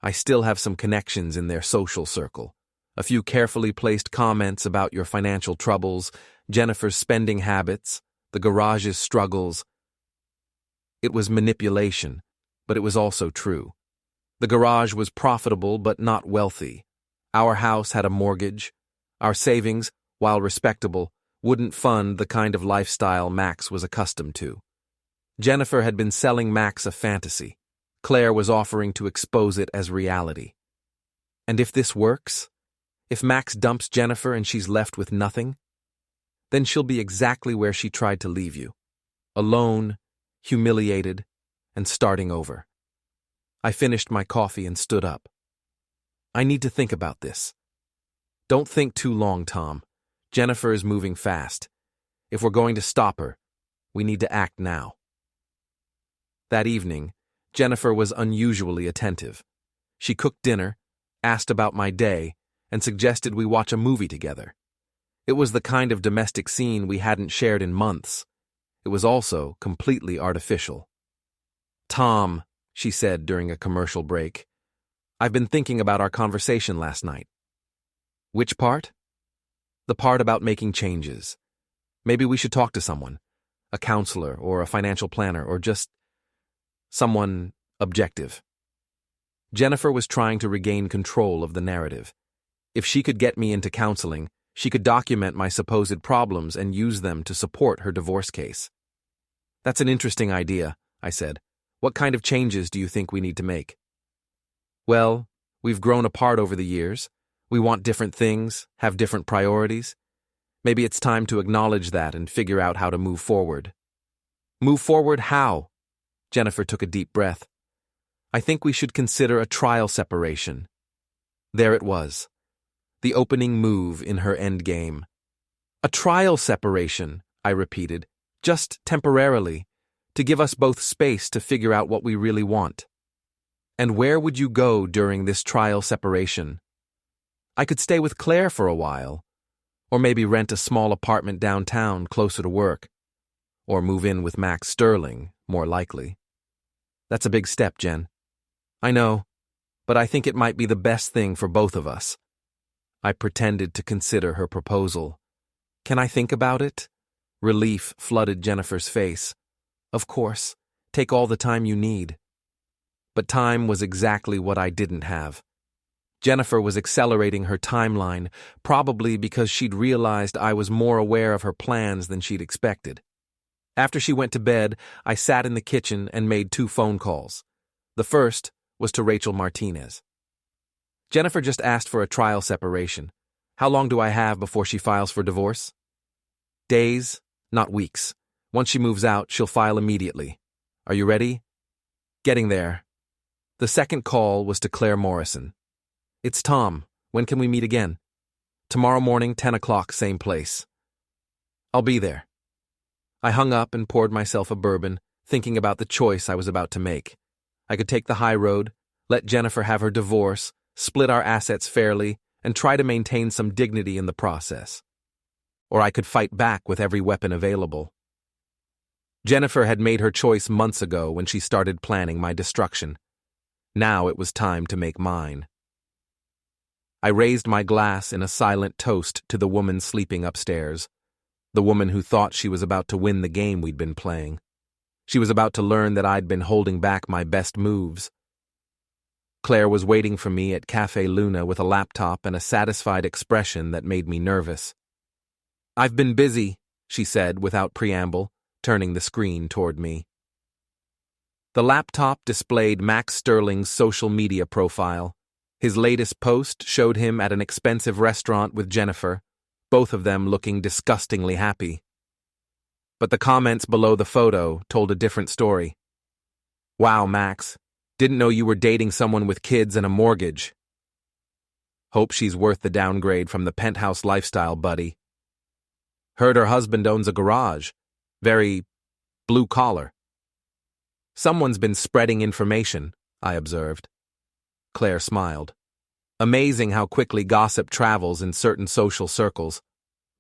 I still have some connections in their social circle. A few carefully placed comments about your financial troubles, Jennifer's spending habits, the garage's struggles. It was manipulation, but it was also true. The garage was profitable but not wealthy. Our house had a mortgage. Our savings, while respectable, wouldn't fund the kind of lifestyle Max was accustomed to. Jennifer had been selling Max a fantasy. Claire was offering to expose it as reality. And if this works, if Max dumps Jennifer and she's left with nothing, then she'll be exactly where she tried to leave you. Alone, humiliated, and starting over. I finished my coffee and stood up. I need to think about this. Don't think too long, Tom. Jennifer is moving fast. If we're going to stop her, we need to act now. That evening, Jennifer was unusually attentive. She cooked dinner, asked about my day, and suggested we watch a movie together. It was the kind of domestic scene we hadn't shared in months. It was also completely artificial. Tom, she said during a commercial break, I've been thinking about our conversation last night. Which part? The part about making changes. Maybe we should talk to someone, a counselor or a financial planner or just someone objective. Jennifer was trying to regain control of the narrative. If she could get me into counseling, she could document my supposed problems and use them to support her divorce case. That's an interesting idea, I said. What kind of changes do you think we need to make? Well, we've grown apart over the years. We want different things, have different priorities. Maybe it's time to acknowledge that and figure out how to move forward. Move forward how? Jennifer took a deep breath. I think we should consider a trial separation. There it was. The opening move in her endgame. A trial separation, I repeated, just temporarily, to give us both space to figure out what we really want. And where would you go during this trial separation? I could stay with Claire for a while, or maybe rent a small apartment downtown closer to work, or move in with Max Sterling, more likely. That's a big step, Jen. I know, but I think it might be the best thing for both of us. I pretended to consider her proposal. Can I think about it? Relief flooded Jennifer's face. Of course, take all the time you need. But time was exactly what I didn't have. Jennifer was accelerating her timeline, probably because she'd realized I was more aware of her plans than she'd expected. After she went to bed, I sat in the kitchen and made 2 phone calls. The first was to Rachel Martinez. Jennifer just asked for a trial separation. How long do I have before she files for divorce? Days, not weeks. Once she moves out, she'll file immediately. Are you ready? Getting there. The second call was to Claire Morrison. It's Tom. When can we meet again? Tomorrow morning, 10 o'clock, same place. I'll be there. I hung up and poured myself a bourbon, thinking about the choice I was about to make. I could take the high road, let Jennifer have her divorce, split our assets fairly, and try to maintain some dignity in the process. Or I could fight back with every weapon available. Jennifer had made her choice months ago when she started planning my destruction. Now it was time to make mine. I raised my glass in a silent toast to the woman sleeping upstairs, the woman who thought she was about to win the game we'd been playing. She was about to learn that I'd been holding back my best moves. Claire was waiting for me at Café Luna with a laptop and a satisfied expression that made me nervous. I've been busy, she said without preamble, turning the screen toward me. The laptop displayed Max Sterling's social media profile. His latest post showed him at an expensive restaurant with Jennifer, both of them looking disgustingly happy. But the comments below the photo told a different story. Wow, Max. Didn't know you were dating someone with kids and a mortgage. Hope she's worth the downgrade from the penthouse lifestyle, buddy. Heard her husband owns a garage. Very blue collar. Someone's been spreading information, I observed. Claire smiled. Amazing how quickly gossip travels in certain social circles.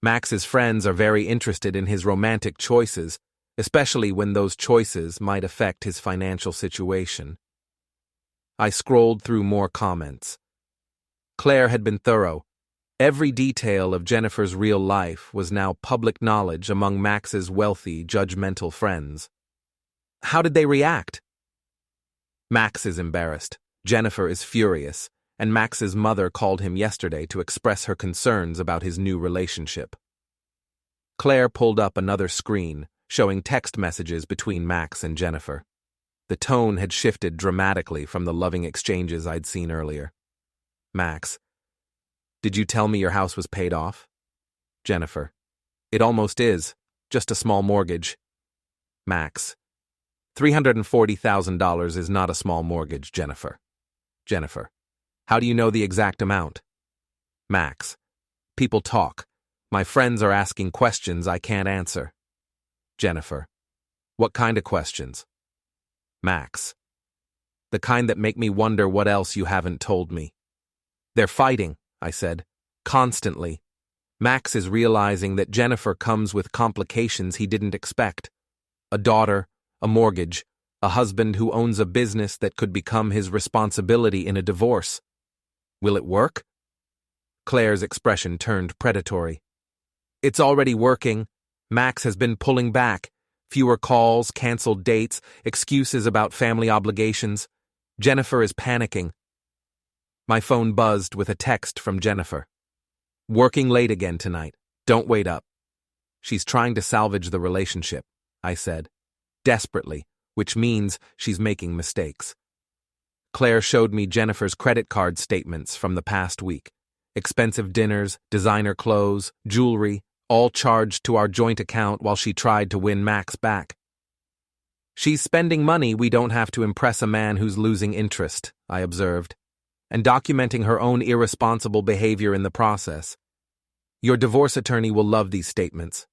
Max's friends are very interested in his romantic choices, especially when those choices might affect his financial situation. I scrolled through more comments. Claire had been thorough. Every detail of Jennifer's real life was now public knowledge among Max's wealthy, judgmental friends. How did they react? Max is embarrassed, Jennifer is furious, and Max's mother called him yesterday to express her concerns about his new relationship. Claire pulled up another screen, showing text messages between Max and Jennifer. The tone had shifted dramatically from the loving exchanges I'd seen earlier. Max: "Did you tell me your house was paid off?" Jennifer: "It almost is, just a small mortgage." Max: $340,000 is not a small mortgage, Jennifer. Jennifer: "How do you know the exact amount?" Max: "People talk. My friends are asking questions I can't answer." Jennifer: "What kind of questions?" Max: "The kind that make me wonder what else you haven't told me." "They're fighting," I said, "constantly. Max is realizing that Jennifer comes with complications he didn't expect. A daughter, a mortgage, a husband who owns a business that could become his responsibility in a divorce. Will it work?" Claire's expression turned predatory. "It's already working. Max has been pulling back. Fewer calls, canceled dates, excuses about family obligations. Jennifer is panicking." My phone buzzed with a text from Jennifer. "Working late again tonight. Don't wait up." "She's trying to salvage the relationship," I said, desperately, which means she's making mistakes. Claire showed me Jennifer's credit card statements from the past week. Expensive dinners, designer clothes, jewelry, all charged to our joint account while she tried to win Max back. "She's spending money we don't have to impress a man who's losing interest," I observed, "and documenting her own irresponsible behavior in the process. Your divorce attorney will love these statements."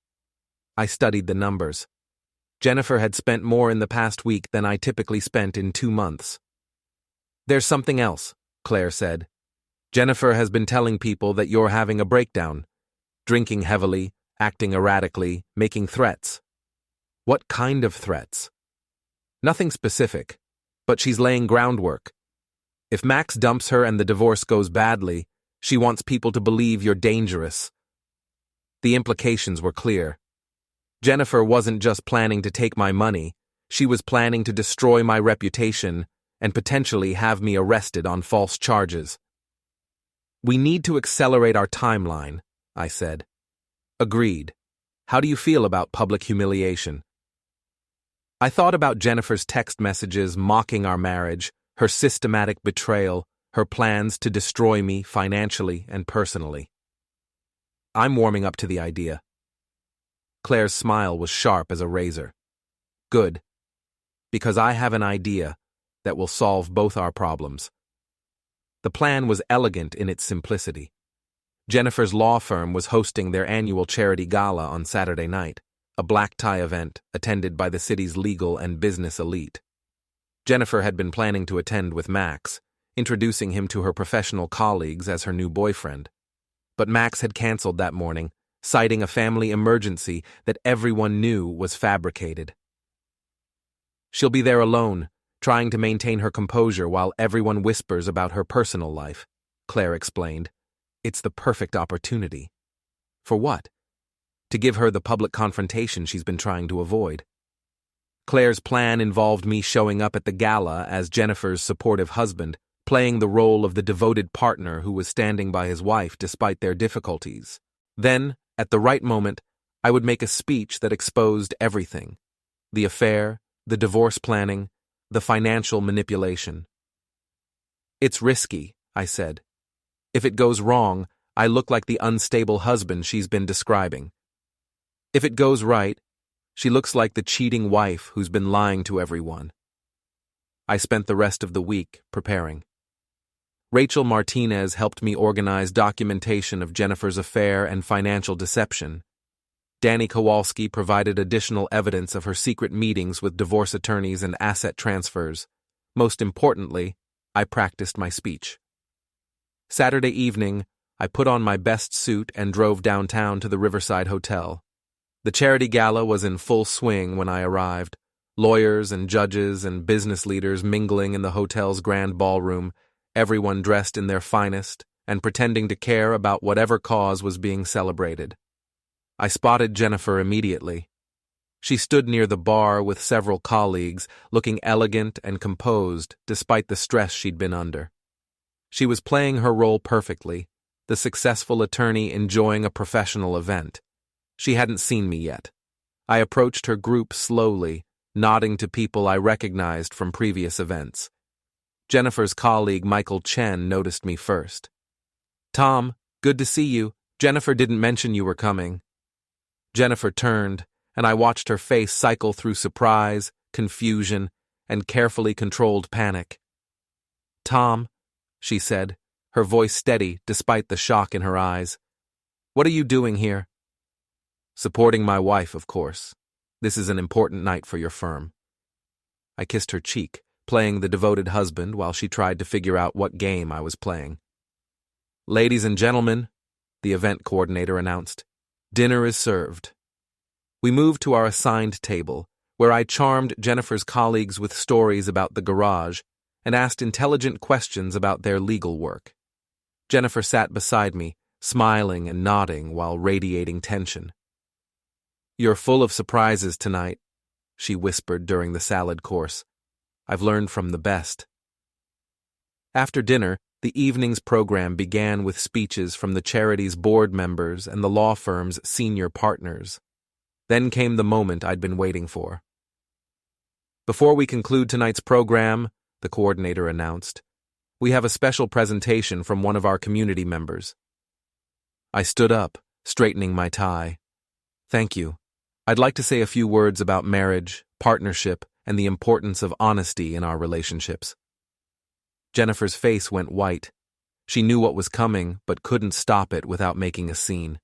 I studied the numbers. Jennifer had spent more in the past week than I typically spent in 2 months. "There's something else," Claire said. "Jennifer has been telling people that you're having a breakdown. Drinking heavily, acting erratically, making threats." "What kind of threats?" "Nothing specific, but she's laying groundwork. If Max dumps her and the divorce goes badly, she wants people to believe you're dangerous." The implications were clear. Jennifer wasn't just planning to take my money, she was planning to destroy my reputation and potentially have me arrested on false charges. "We need to accelerate our timeline," I said. "Agreed. How do you feel about public humiliation?" I thought about Jennifer's text messages mocking our marriage, her systematic betrayal, her plans to destroy me financially and personally. "I'm warming up to the idea." Claire's smile was sharp as a razor. "Good. Because I have an idea that will solve both our problems." The plan was elegant in its simplicity. Jennifer's law firm was hosting their annual charity gala on Saturday night, a black tie event attended by the city's legal and business elite. Jennifer had been planning to attend with Max, introducing him to her professional colleagues as her new boyfriend. But Max had canceled that morning, citing a family emergency that everyone knew was fabricated. "She'll be there alone, trying to maintain her composure while everyone whispers about her personal life," Claire explained. "It's the perfect opportunity." "For what?" "To give her the public confrontation she's been trying to avoid." Claire's plan involved me showing up at the gala as Jennifer's supportive husband, playing the role of the devoted partner who was standing by his wife despite their difficulties. Then, at the right moment, I would make a speech that exposed everything: the affair, the divorce planning, the financial manipulation. "It's risky," I said. "If it goes wrong, I look like the unstable husband she's been describing. If it goes right, she looks like the cheating wife who's been lying to everyone." I spent the rest of the week preparing. Rachel Martinez helped me organize documentation of Jennifer's affair and financial deception. Danny Kowalski provided additional evidence of her secret meetings with divorce attorneys and asset transfers. Most importantly, I practiced my speech. Saturday evening, I put on my best suit and drove downtown to the Riverside Hotel. The charity gala was in full swing when I arrived, lawyers and judges and business leaders mingling in the hotel's grand ballroom, everyone dressed in their finest, and pretending to care about whatever cause was being celebrated. I spotted Jennifer immediately. She stood near the bar with several colleagues, looking elegant and composed despite the stress she'd been under. She was playing her role perfectly, the successful attorney enjoying a professional event. She hadn't seen me yet. I approached her group slowly, nodding to people I recognized from previous events. Jennifer's colleague Michael Chen noticed me first. "Tom, good to see you. Jennifer didn't mention you were coming." Jennifer turned, and I watched her face cycle through surprise, confusion, and carefully controlled panic. "Tom," she said, her voice steady despite the shock in her eyes. "What are you doing here?" "Supporting my wife, of course. This is an important night for your firm." I kissed her cheek, playing the devoted husband while she tried to figure out what game I was playing. "Ladies and gentlemen," the event coordinator announced, "dinner is served." We moved to our assigned table, where I charmed Jennifer's colleagues with stories about the garage and asked intelligent questions about their legal work. Jennifer sat beside me, smiling and nodding while radiating tension. "You're full of surprises tonight," she whispered during the salad course. "I've learned from the best." After dinner, the evening's program began with speeches from the charity's board members and the law firm's senior partners. Then came the moment I'd been waiting for. "Before we conclude tonight's program," the coordinator announced, "we have a special presentation from one of our community members." I stood up, straightening my tie. "Thank you. I'd like to say a few words about marriage, partnership, and the importance of honesty in our relationships." Jennifer's face went white. She knew what was coming, but couldn't stop it without making a scene.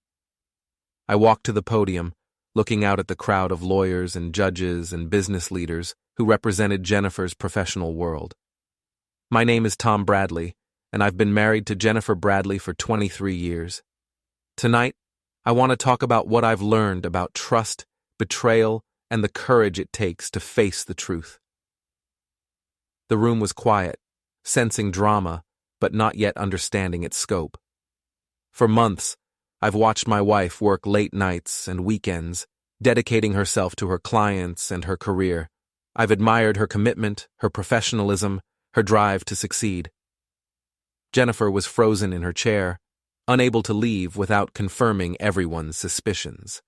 I walked to the podium, looking out at the crowd of lawyers and judges and business leaders who represented Jennifer's professional world. "My name is Tom Bradley, and I've been married to Jennifer Bradley for 23 years. Tonight, I want to talk about what I've learned about trust, betrayal, and the courage it takes to face the truth." The room was quiet, sensing drama, but not yet understanding its scope. For months, I've watched my wife work late nights and weekends, dedicating herself to her clients and her career. I've admired her commitment, her professionalism, her drive to succeed. Jennifer was frozen in her chair, unable to leave without confirming everyone's suspicions.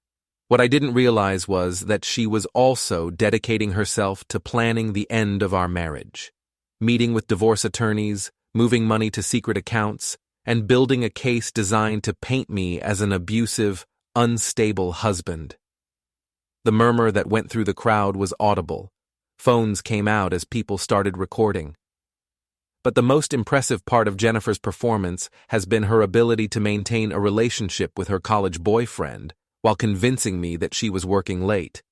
What I didn't realize was that she was also dedicating herself to planning the end of our marriage, meeting with divorce attorneys, moving money to secret accounts, and building a case designed to paint me as an abusive, unstable husband. The murmur that went through the crowd was audible. Phones came out as people started recording. But the most impressive part of Jennifer's performance has been her ability to maintain a relationship with her college boyfriend while convincing me that she was working late.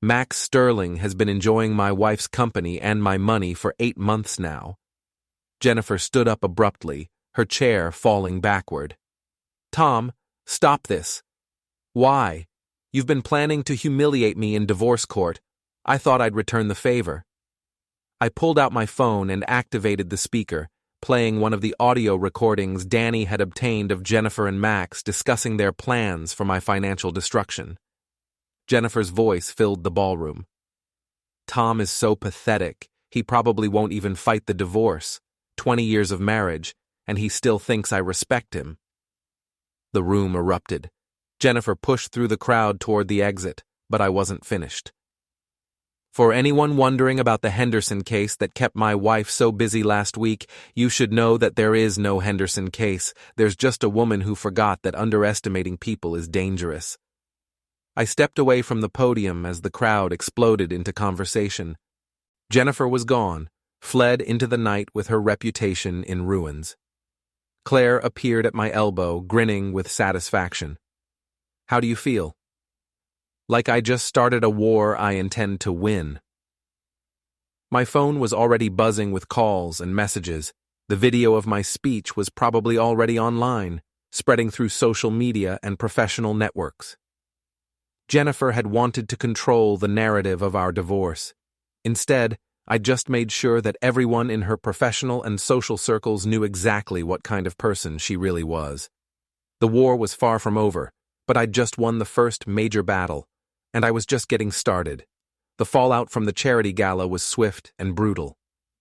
Max Sterling has been enjoying my wife's company and my money for 8 months now. Jennifer stood up abruptly, her chair falling backward. "Tom, stop this." "Why? You've been planning to humiliate me in divorce court. I thought I'd return the favor." I pulled out my phone and activated the speaker, playing one of the audio recordings Danny had obtained of Jennifer and Max discussing their plans for my financial destruction. Jennifer's voice filled the ballroom. "Tom is so pathetic. He probably won't even fight the divorce. 20 years of marriage, and he still thinks I respect him." The room erupted. Jennifer pushed through the crowd toward the exit, but I wasn't finished. "For anyone wondering about the Henderson case that kept my wife so busy last week, you should know that there is no Henderson case. There's just a woman who forgot that underestimating people is dangerous." I stepped away from the podium as the crowd exploded into conversation. Jennifer was gone, fled into the night with her reputation in ruins. Claire appeared at my elbow, grinning with satisfaction. "How do you feel?" "Like I just started a war I intend to win." My phone was already buzzing with calls and messages. The video of my speech was probably already online, spreading through social media and professional networks. Jennifer had wanted to control the narrative of our divorce. Instead, I just made sure that everyone in her professional and social circles knew exactly what kind of person she really was. The war was far from over, but I'd just won the first major battle, and I was just getting started. The fallout from the charity gala was swift and brutal.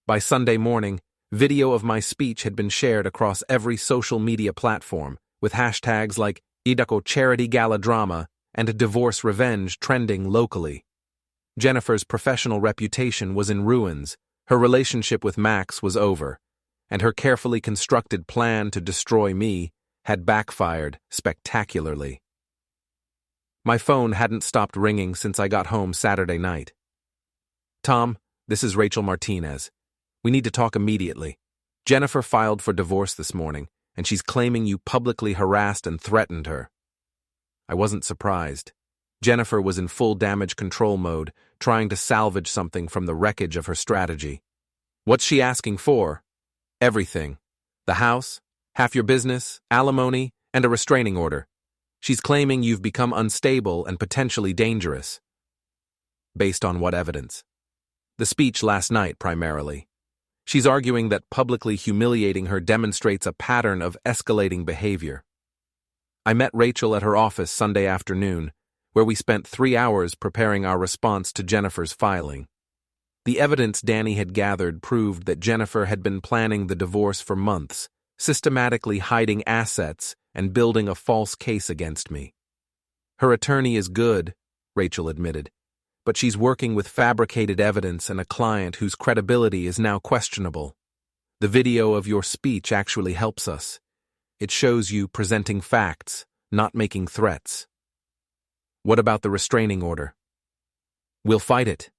By Sunday morning, video of my speech had been shared across every social media platform, with hashtags like Idako Charity Gala Drama and Divorce Revenge trending locally. Jennifer's professional reputation was in ruins, her relationship with Max was over, and her carefully constructed plan to destroy me had backfired spectacularly. My phone hadn't stopped ringing since I got home Saturday night. "Tom, this is Rachel Martinez. We need to talk immediately. Jennifer filed for divorce this morning, and she's claiming you publicly harassed and threatened her." I wasn't surprised. Jennifer was in full damage control mode, trying to salvage something from the wreckage of her strategy. What's she asking for? Everything. The house, half your business, alimony, and a restraining order. She's claiming you've become unstable and potentially dangerous. Based on what evidence? The speech last night, primarily. She's arguing that publicly humiliating her demonstrates a pattern of escalating behavior. I met Rachel at her office Sunday afternoon, where we spent 3 hours preparing our response to Jennifer's filing. The evidence Danny had gathered proved that Jennifer had been planning the divorce for months, systematically hiding assets and building a false case against me. Her attorney is good, Rachel admitted, but she's working with fabricated evidence and a client whose credibility is now questionable. The video of your speech actually helps us. It shows you presenting facts, not making threats. What about the restraining order? We'll fight it.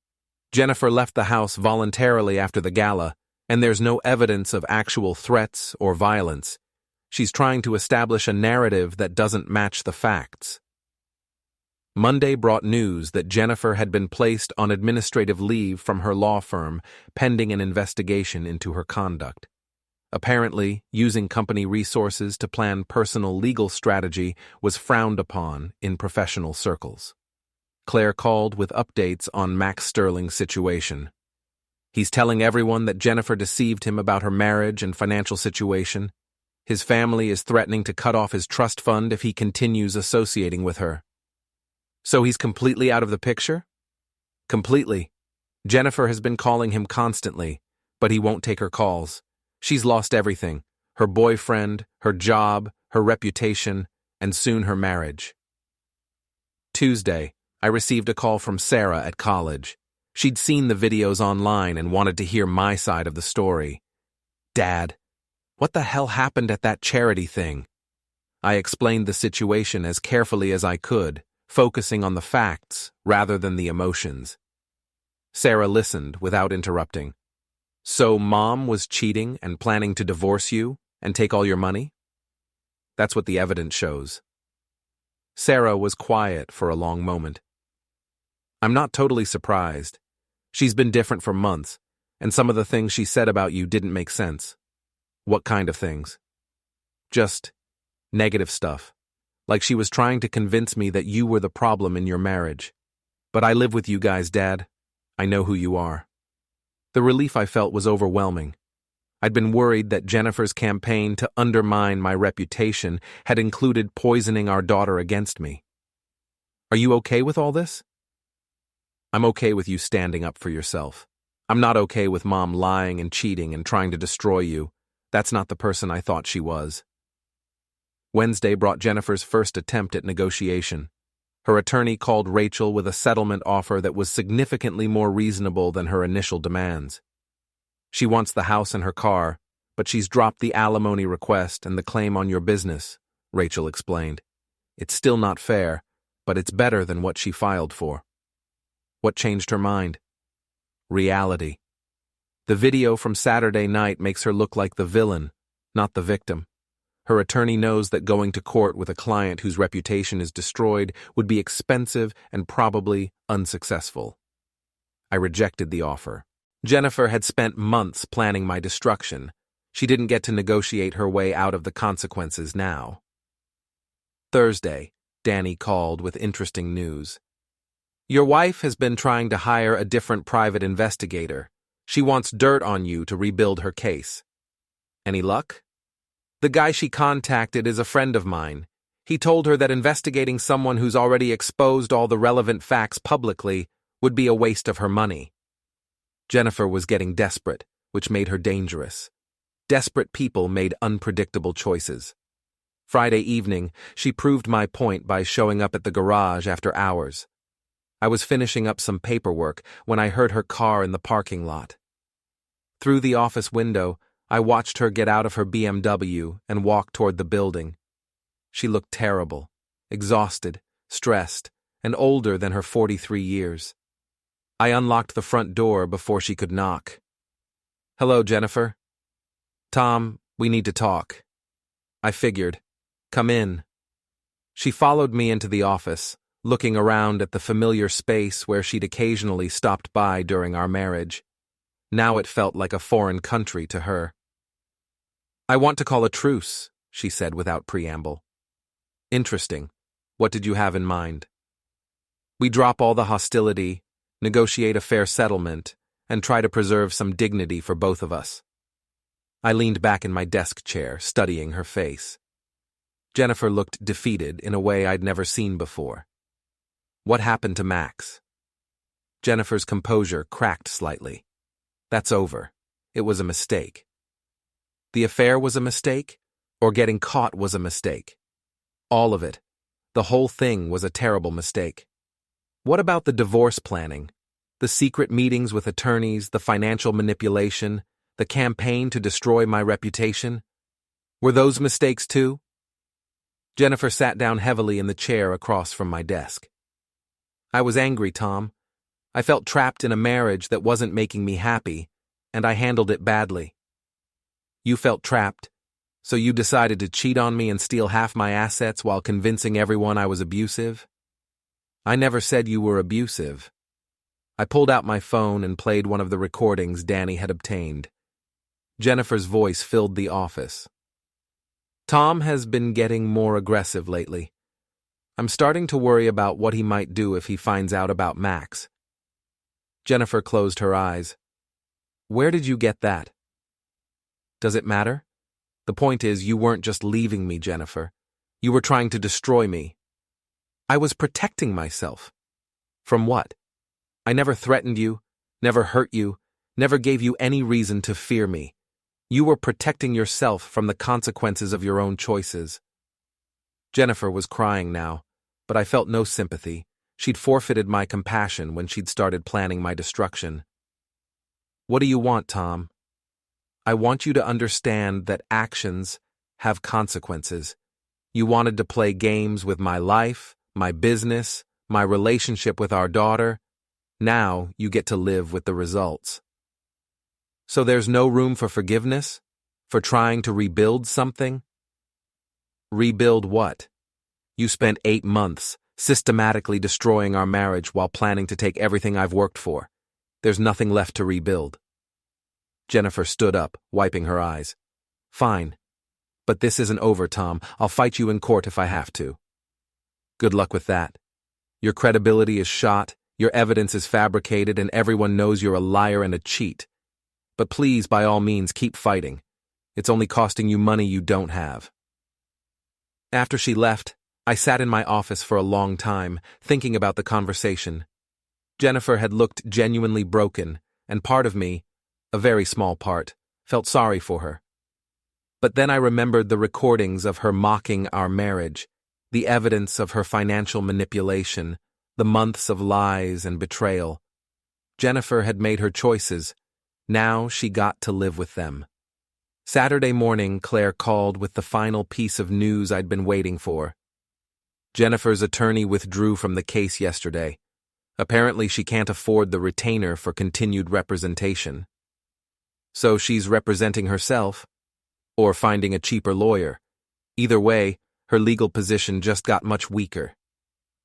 Jennifer left the house voluntarily after the gala, and there's no evidence of actual threats or violence. She's trying to establish a narrative that doesn't match the facts. Monday brought news that Jennifer had been placed on administrative leave from her law firm pending an investigation into her conduct. Apparently, using company resources to plan personal legal strategy was frowned upon in professional circles. Claire called with updates on Max Sterling's situation. He's telling everyone that Jennifer deceived him about her marriage and financial situation. His family is threatening to cut off his trust fund if he continues associating with her. So he's completely out of the picture? Completely. Jennifer has been calling him constantly, but he won't take her calls. She's lost everything: her boyfriend, her job, her reputation, and soon her marriage. Tuesday, I received a call from Sarah at college. She'd seen the videos online and wanted to hear my side of the story. "Dad, what the hell happened at that charity thing?" I explained the situation as carefully as I could, focusing on the facts rather than the emotions. Sarah listened without interrupting. "So Mom was cheating and planning to divorce you and take all your money?" "That's what the evidence shows." Sarah was quiet for a long moment. "I'm not totally surprised. She's been different for months, and some of the things she said about you didn't make sense." "What kind of things?" "Just negative stuff. Like she was trying to convince me that you were the problem in your marriage. But I live with you guys, Dad. I know who you are." The relief I felt was overwhelming. I'd been worried that Jennifer's campaign to undermine my reputation had included poisoning our daughter against me. "Are you okay with all this?" "I'm okay with you standing up for yourself. I'm not okay with Mom lying and cheating and trying to destroy you. That's not the person I thought she was." Wednesday brought Jennifer's first attempt at negotiation. Her attorney called Rachel with a settlement offer that was significantly more reasonable than her initial demands. "She wants the house and her car, but she's dropped the alimony request and the claim on your business," Rachel explained. "It's still not fair, but it's better than what she filed for." What changed her mind? Reality. The video from Saturday night makes her look like the villain, not the victim. Her attorney knows that going to court with a client whose reputation is destroyed would be expensive and probably unsuccessful. I rejected the offer. Jennifer had spent months planning my destruction. She didn't get to negotiate her way out of the consequences now. Thursday, Danny called with interesting news. "Your wife has been trying to hire a different private investigator, She wants dirt on you to rebuild her case. Any luck? The guy she contacted is a friend of mine. He told her that investigating someone who's already exposed all the relevant facts publicly would be a waste of her money. Jennifer was getting desperate, which made her dangerous. Desperate people made unpredictable choices. Friday evening, she proved my point by showing up at the garage after hours. I was finishing up some paperwork when I heard her car in the parking lot. Through the office window, I watched her get out of her BMW and walk toward the building. She looked terrible, exhausted, stressed, and older than her 43 years. I unlocked the front door before she could knock. "Hello, Jennifer." "Tom, we need to talk." I figured. "Come in." She followed me into the office, looking around at the familiar space where she'd occasionally stopped by during our marriage. Now it felt like a foreign country to her. "I want to call a truce," she said without preamble. "Interesting. What did you have in mind?" "We drop all the hostility, negotiate a fair settlement, and try to preserve some dignity for both of us." I leaned back in my desk chair, studying her face. Jennifer looked defeated in a way I'd never seen before. "What happened to Max?" Jennifer's composure cracked slightly. "That's over. It was a mistake." "The affair was a mistake? Or getting caught was a mistake?" "All of it. The whole thing was a terrible mistake." "What about the divorce planning? The secret meetings with attorneys, the financial manipulation, the campaign to destroy my reputation? Were those mistakes too?" Jennifer sat down heavily in the chair across from my desk. "I was angry, Tom. I felt trapped in a marriage that wasn't making me happy, and I handled it badly." "You felt trapped, so you decided to cheat on me and steal half my assets while convincing everyone I was abusive?" "I never said you were abusive." I pulled out my phone and played one of the recordings Danny had obtained. Jennifer's voice filled the office. "Tom has been getting more aggressive lately. I'm starting to worry about what he might do if he finds out about Max." Jennifer closed her eyes. "Where did you get that?" "Does it matter? The point is, you weren't just leaving me, Jennifer. You were trying to destroy me." "I was protecting myself." "From what? I never threatened you, never hurt you, never gave you any reason to fear me. You were protecting yourself from the consequences of your own choices." Jennifer was crying now, but I felt no sympathy. She'd forfeited my compassion when she'd started planning my destruction. "What do you want, Tom?" "I want you to understand that actions have consequences. You wanted to play games with my life, my business, my relationship with our daughter. Now you get to live with the results." "So there's no room for forgiveness? For trying to rebuild something?" "Rebuild what? You spent 8 months systematically destroying our marriage while planning to take everything I've worked for. There's nothing left to rebuild." Jennifer stood up, wiping her eyes. "Fine. But this isn't over, Tom. I'll fight you in court if I have to." "Good luck with that. Your credibility is shot, your evidence is fabricated, and everyone knows you're a liar and a cheat. But please, by all means, keep fighting. It's only costing you money you don't have." After she left, I sat in my office for a long time, thinking about the conversation. Jennifer had looked genuinely broken, and part of me, a very small part, felt sorry for her. But then I remembered the recordings of her mocking our marriage, the evidence of her financial manipulation, the months of lies and betrayal. Jennifer had made her choices. Now she got to live with them. Saturday morning, Claire called with the final piece of news I'd been waiting for. Jennifer's attorney withdrew from the case yesterday. Apparently she can't afford the retainer for continued representation. So she's representing herself, or finding a cheaper lawyer. Either way, her legal position just got much weaker.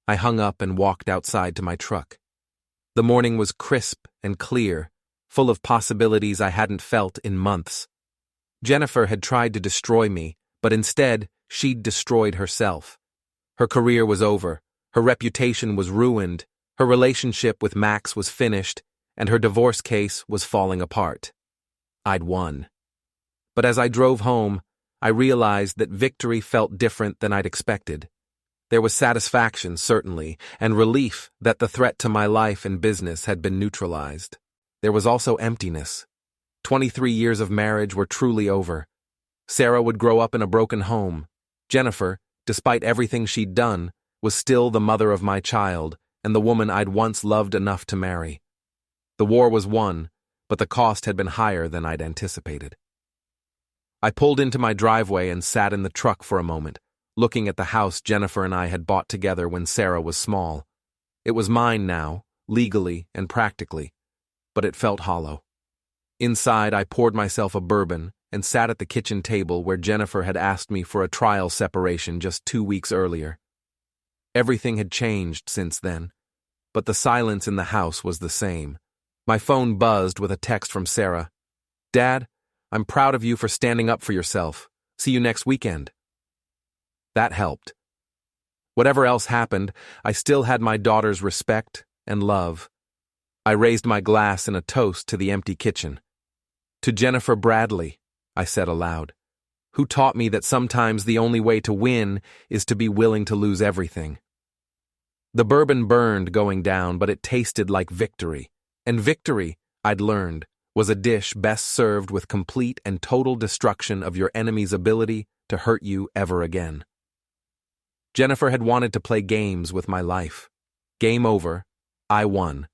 I hung up and walked outside to my truck. The morning was crisp and clear, full of possibilities I hadn't felt in months. Jennifer had tried to destroy me, but instead, she'd destroyed herself. Her career was over, her reputation was ruined, her relationship with Max was finished, and her divorce case was falling apart. I'd won. But as I drove home, I realized that victory felt different than I'd expected. There was satisfaction, certainly, and relief that the threat to my life and business had been neutralized. There was also emptiness. 23 years of marriage were truly over. Sarah would grow up in a broken home. Jennifer, despite everything she'd done, was still the mother of my child and the woman I'd once loved enough to marry. The war was won, but the cost had been higher than I'd anticipated. I pulled into my driveway and sat in the truck for a moment, looking at the house Jennifer and I had bought together when Sarah was small. It was mine now, legally and practically, but it felt hollow. Inside, I poured myself a bourbon and sat at the kitchen table where Jennifer had asked me for a trial separation just 2 weeks earlier. Everything had changed since then, but the silence in the house was the same. My phone buzzed with a text from Sarah. "Dad, I'm proud of you for standing up for yourself. See you next weekend." That helped. Whatever else happened, I still had my daughter's respect and love. I raised my glass in a toast to the empty kitchen. "To Jennifer Bradley," I said aloud, "who taught me that sometimes the only way to win is to be willing to lose everything." The bourbon burned going down, but it tasted like victory. And victory, I'd learned, was a dish best served with complete and total destruction of your enemy's ability to hurt you ever again. Jennifer had wanted to play games with my life. Game over. I won.